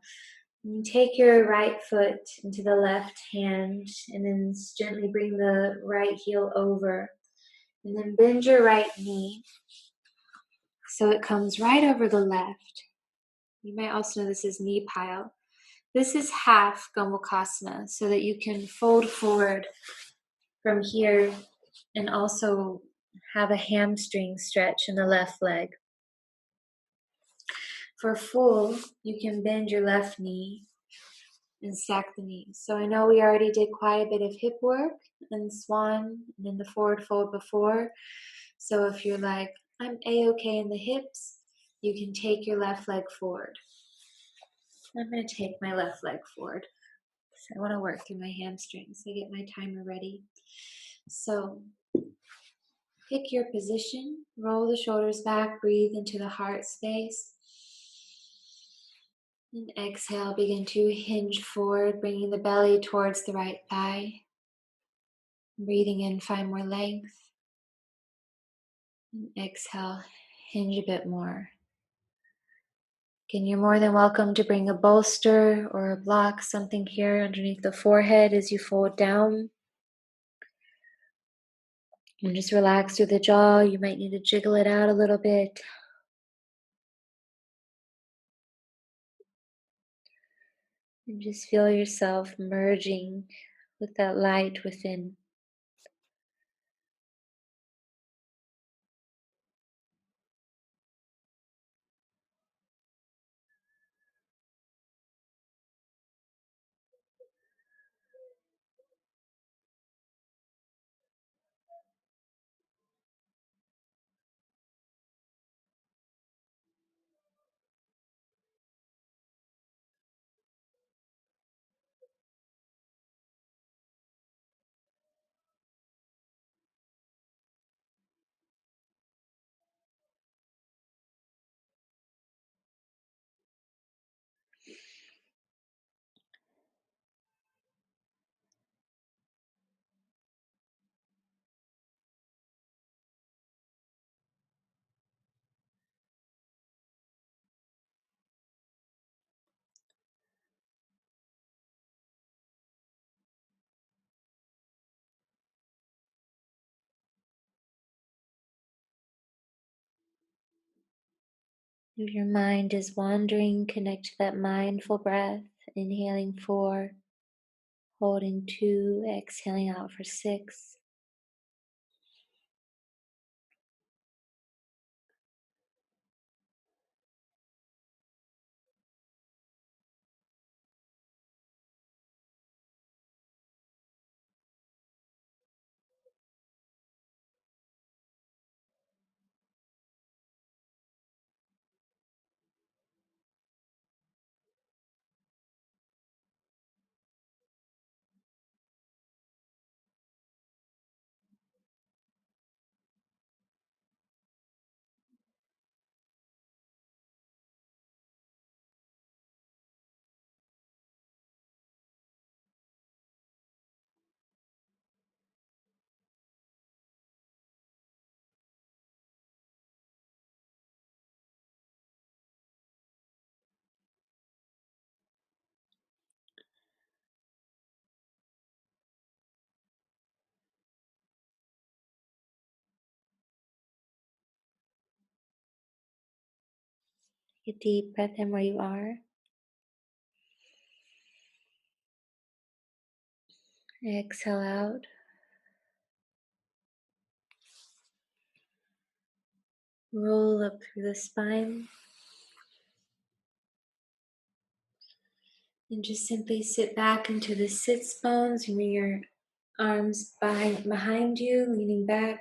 You take your right foot into the left hand and then gently bring the right heel over. And then bend your right knee so it comes right over the left. You might also know this is knee pile. This is half Gomukhasana so that you can fold forward from here and also have a hamstring stretch in the left leg. For full, you can bend your left knee and stack the knees. So I know we already did quite a bit of hip work and swan and in the forward fold before. So if you're like, I'm a-okay in the hips, you can take your left leg forward. I'm going to take my left leg forward because I want to work through my hamstrings. I get my timer ready. So pick your position, roll the shoulders back, breathe into the heart space. And exhale, begin to hinge forward, bringing the belly towards the right thigh. Breathing in, find more length. And exhale, hinge a bit more. Again, you're more than welcome to bring a bolster or a block, something here underneath the forehead as you fold down. And just relax through the jaw. You might need to jiggle it out a little bit. And just feel yourself merging with that light within. If your mind is wandering, connect to that mindful breath. Inhaling 4, holding 2, exhaling out for 6. Take a deep breath in where you are. Exhale out. Roll up through the spine. And just simply sit back into the sits bones. Bring your arms behind you, leaning back.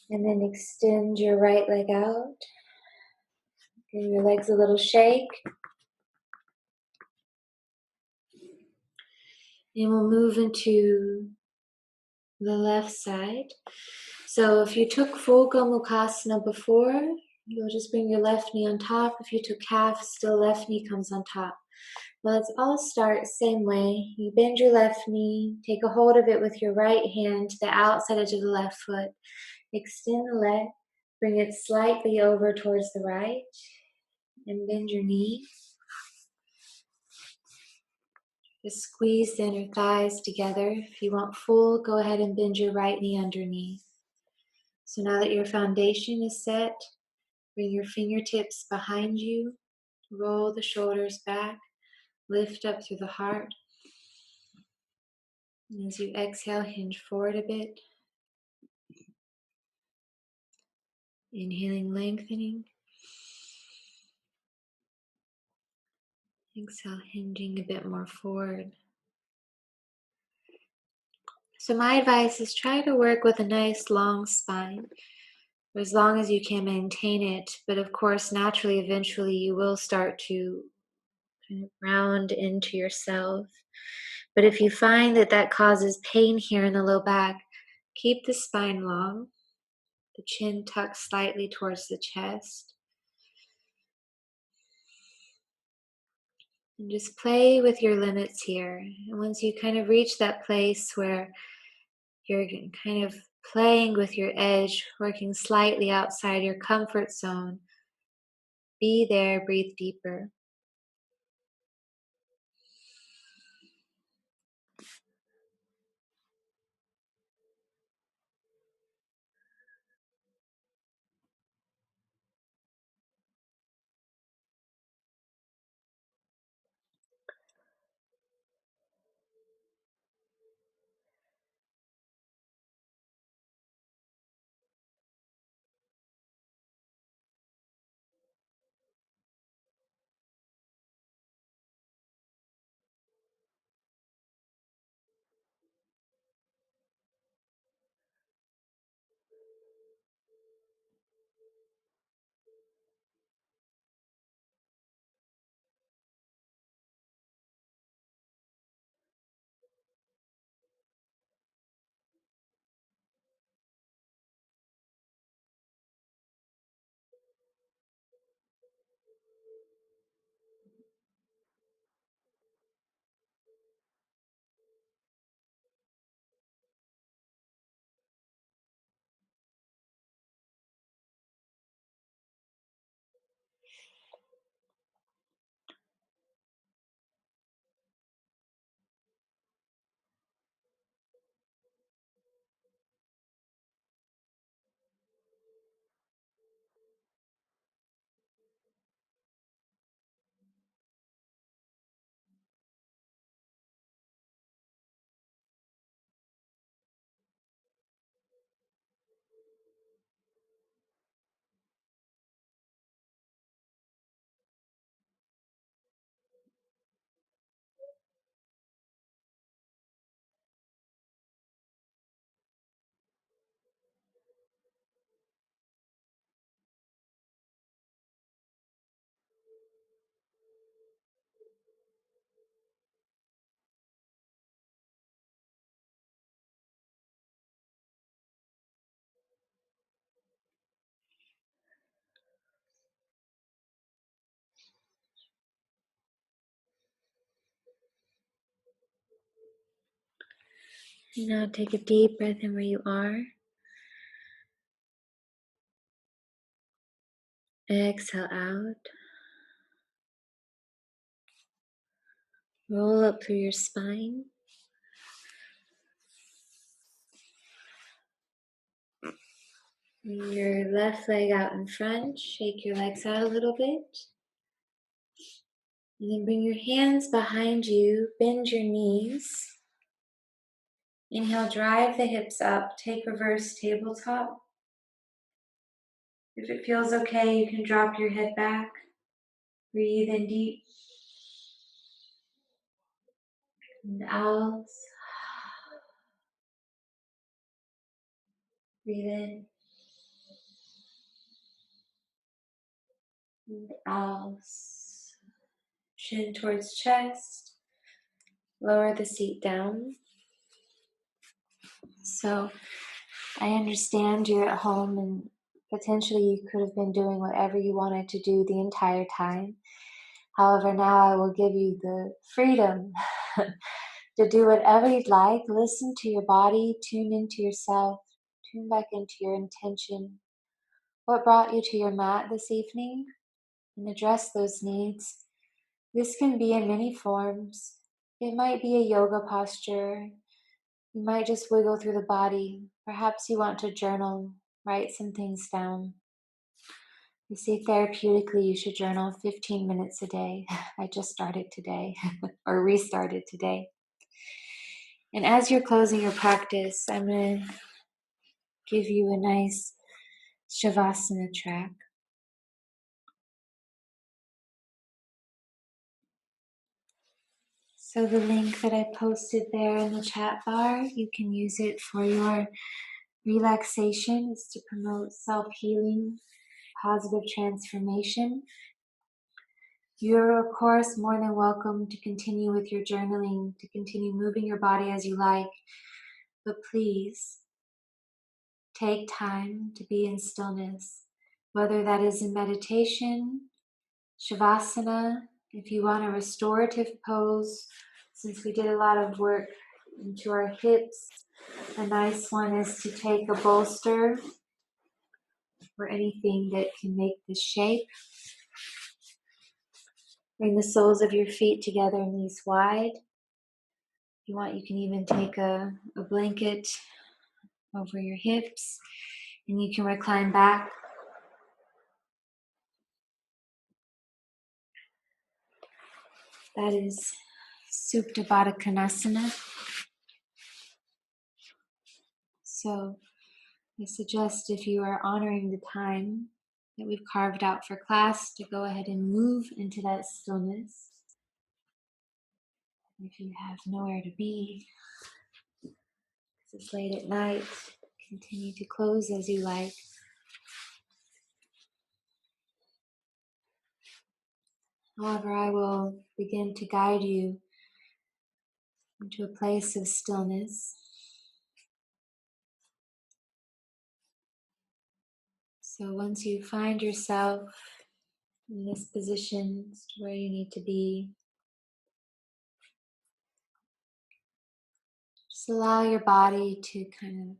And then extend your right leg out. Give your legs a little shake. And we'll move into the left side. So if you took full Gomukhasana before, you'll just bring your left knee on top. If you took half, still left knee comes on top. Well, let's all start same way. You bend your left knee, take a hold of it with your right hand to the outside edge of the left foot. Extend the leg, Bring it slightly over towards the right and bend your knee. Just squeeze the inner thighs together. If you want full, go ahead and bend your right knee underneath. So now that your foundation is set, bring your fingertips behind you, roll the shoulders back, lift up through the heart. And as you exhale, hinge forward a bit. Inhaling, lengthening. Exhale, hinging a bit more forward. So my advice is try to work with a nice long spine for as long as you can maintain it. But of course, naturally, eventually you will start to kind of round into yourself. But if you find that that causes pain here in the low back, keep the spine long, the chin tucked slightly towards the chest. And just play with your limits here. And once you kind of reach that place where you're kind of playing with your edge, working slightly outside your comfort zone, be there, breathe deeper. Now take a deep breath in where you are. Exhale out. Roll up through your spine. Bring your left leg out in front. Shake your legs out a little bit. And then bring your hands behind you. Bend your knees. Inhale, drive the hips up. Take reverse tabletop. If it feels okay, you can drop your head back. Breathe in deep and out. Breathe in and out. Chin towards chest. Lower the seat down. So I understand you're at home and potentially you could have been doing whatever you wanted to do the entire time. However, now I will give you the freedom to do whatever you'd like. Listen to your body, tune into yourself, tune back into your intention. what brought you to your mat this evening, and address those needs. This can be in many forms. It might be a yoga posture. You might just wiggle through the body. Perhaps you want to journal, write some things down. You see, therapeutically, you should journal 15 minutes a day. I just started today, or restarted today. And as you're closing your practice, I'm going to give you a nice Shavasana track. So the link that I posted there in the chat bar, you can use it for your relaxation. It's to promote self-healing, positive transformation. You're, of course, more than welcome to continue with your journaling, to continue moving your body as you like. But please, take time to be in stillness, whether that is in meditation, Shavasana, if you want a restorative pose, since we did a lot of work into our hips, a nice one is to take a bolster or anything that can make the shape. Bring the soles of your feet together, knees wide. If you want, you can even take a blanket over your hips, and you can recline back. That is Supta Baddha Konasana. So I suggest, if you are honoring the time that we've carved out for class, to go ahead and move into that stillness. If you have nowhere to be, because it's late at night, continue to close as you like. However, I will begin to guide you into a place of stillness. So once you find yourself in this position to where you need to be, just allow your body to kind of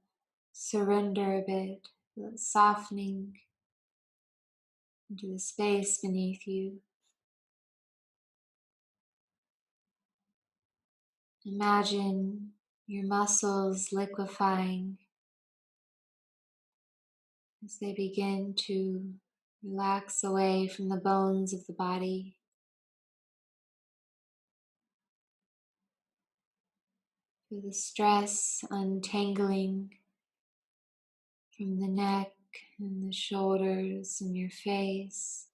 surrender a bit, softening into the space beneath you. Imagine your muscles liquefying as they begin to relax away from the bones of the body. Feel the stress untangling from the neck and the shoulders and your face.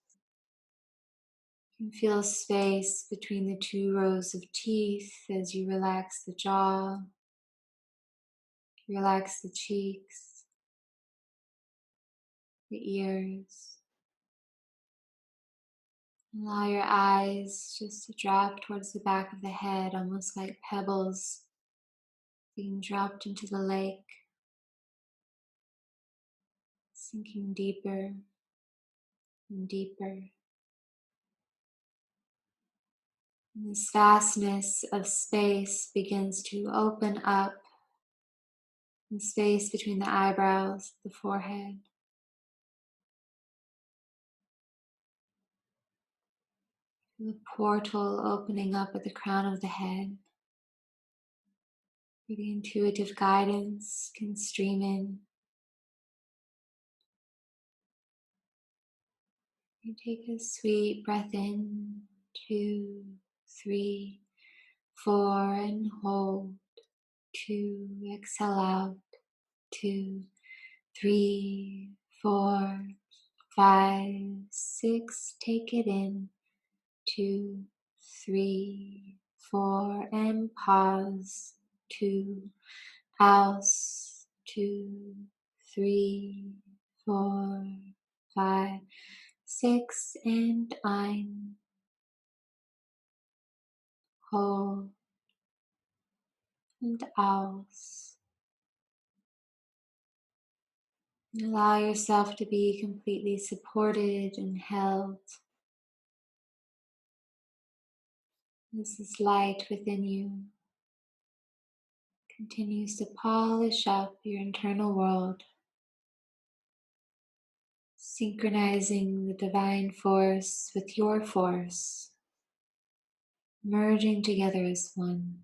You can feel space between the two rows of teeth as you relax the jaw, relax the cheeks, the ears. Allow your eyes just to drop towards the back of the head, almost like pebbles being dropped into the lake, sinking deeper and deeper. And this vastness of space begins to open up, the space between the eyebrows, the forehead. The portal opening up at the crown of the head, where the intuitive guidance can stream in. You take a sweet breath in, 2, 3, 4, and hold. 2, exhale out. 2, 3, 4, 5, 6, take it in. 2, 3, 4, and pause. 2, house. 2, 3, 4, 5, 6, and ein. Hold and aus. Allow yourself to be completely supported and held. This is light within you. Continues to polish up your internal world. synchronizing the divine force with your force, merging together as one.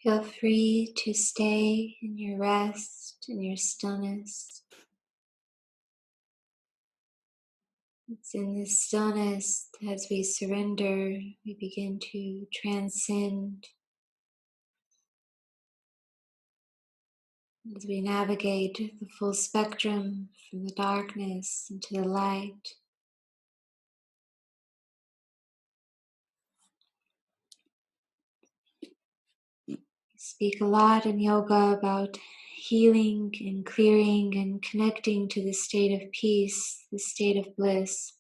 Feel free to stay in your rest, in your stillness. It's in this stillness that as we surrender, we begin to transcend. As we navigate the full spectrum from the darkness into the light. We speak a lot in yoga about healing and clearing and connecting to the state of peace, the state of bliss.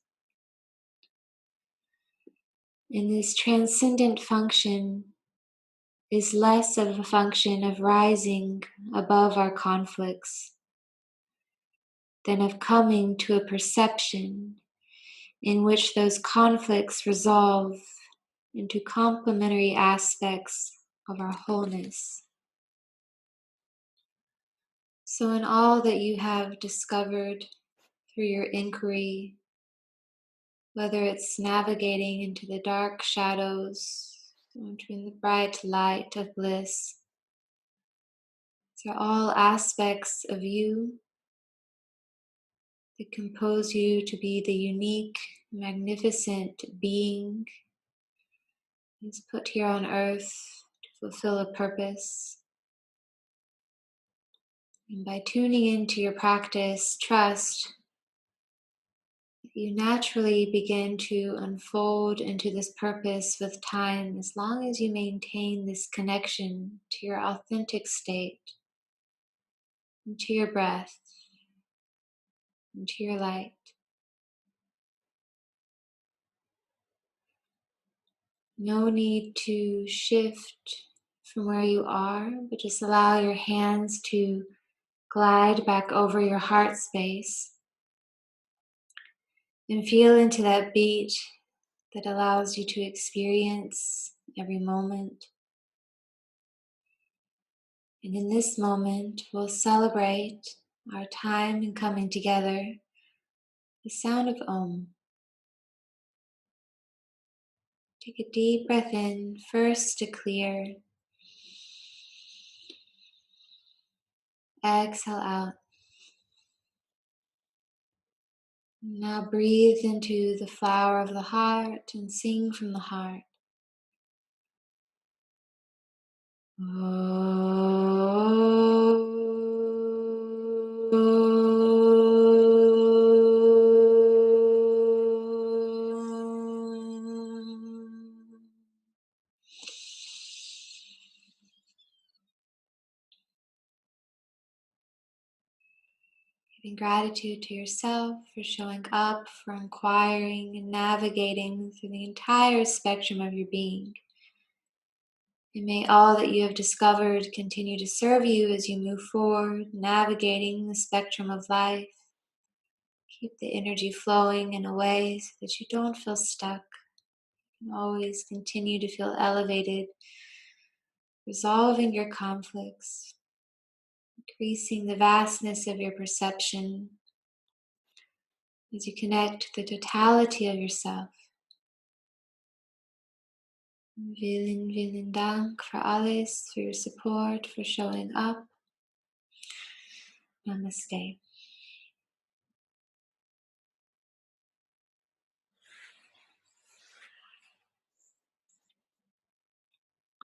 And this transcendent function is less of a function of rising above our conflicts than of coming to a perception in which those conflicts resolve into complementary aspects of our wholeness. So in all that you have discovered through your inquiry, whether it's navigating into the dark shadows, entering the bright light of bliss, these are all aspects of you that compose you to be the unique, magnificent being who's put here on earth to fulfill a purpose. And by tuning into your practice, trust that you naturally begin to unfold into this purpose with time as long as you maintain this connection to your authentic state, and to your breath, and to your light. No need to shift from where you are, but just allow your hands to glide back over your heart space and feel into that beat that allows you to experience every moment. And in this moment, we'll celebrate our time in coming together, the sound of Om. Take a deep breath in, first to clear. Exhale out. Now breathe into the flower of the heart and sing from the heart. Giving gratitude to yourself for showing up, for inquiring and navigating through the entire spectrum of your being. And may all that you have discovered continue to serve you as you move forward, navigating the spectrum of life. Keep the energy flowing in a way so that you don't feel stuck. You can always continue to feel elevated, resolving your conflicts, increasing the vastness of your perception as you connect to the totality of yourself. Vielen Dank für alles, for your support, for showing up. Namaste.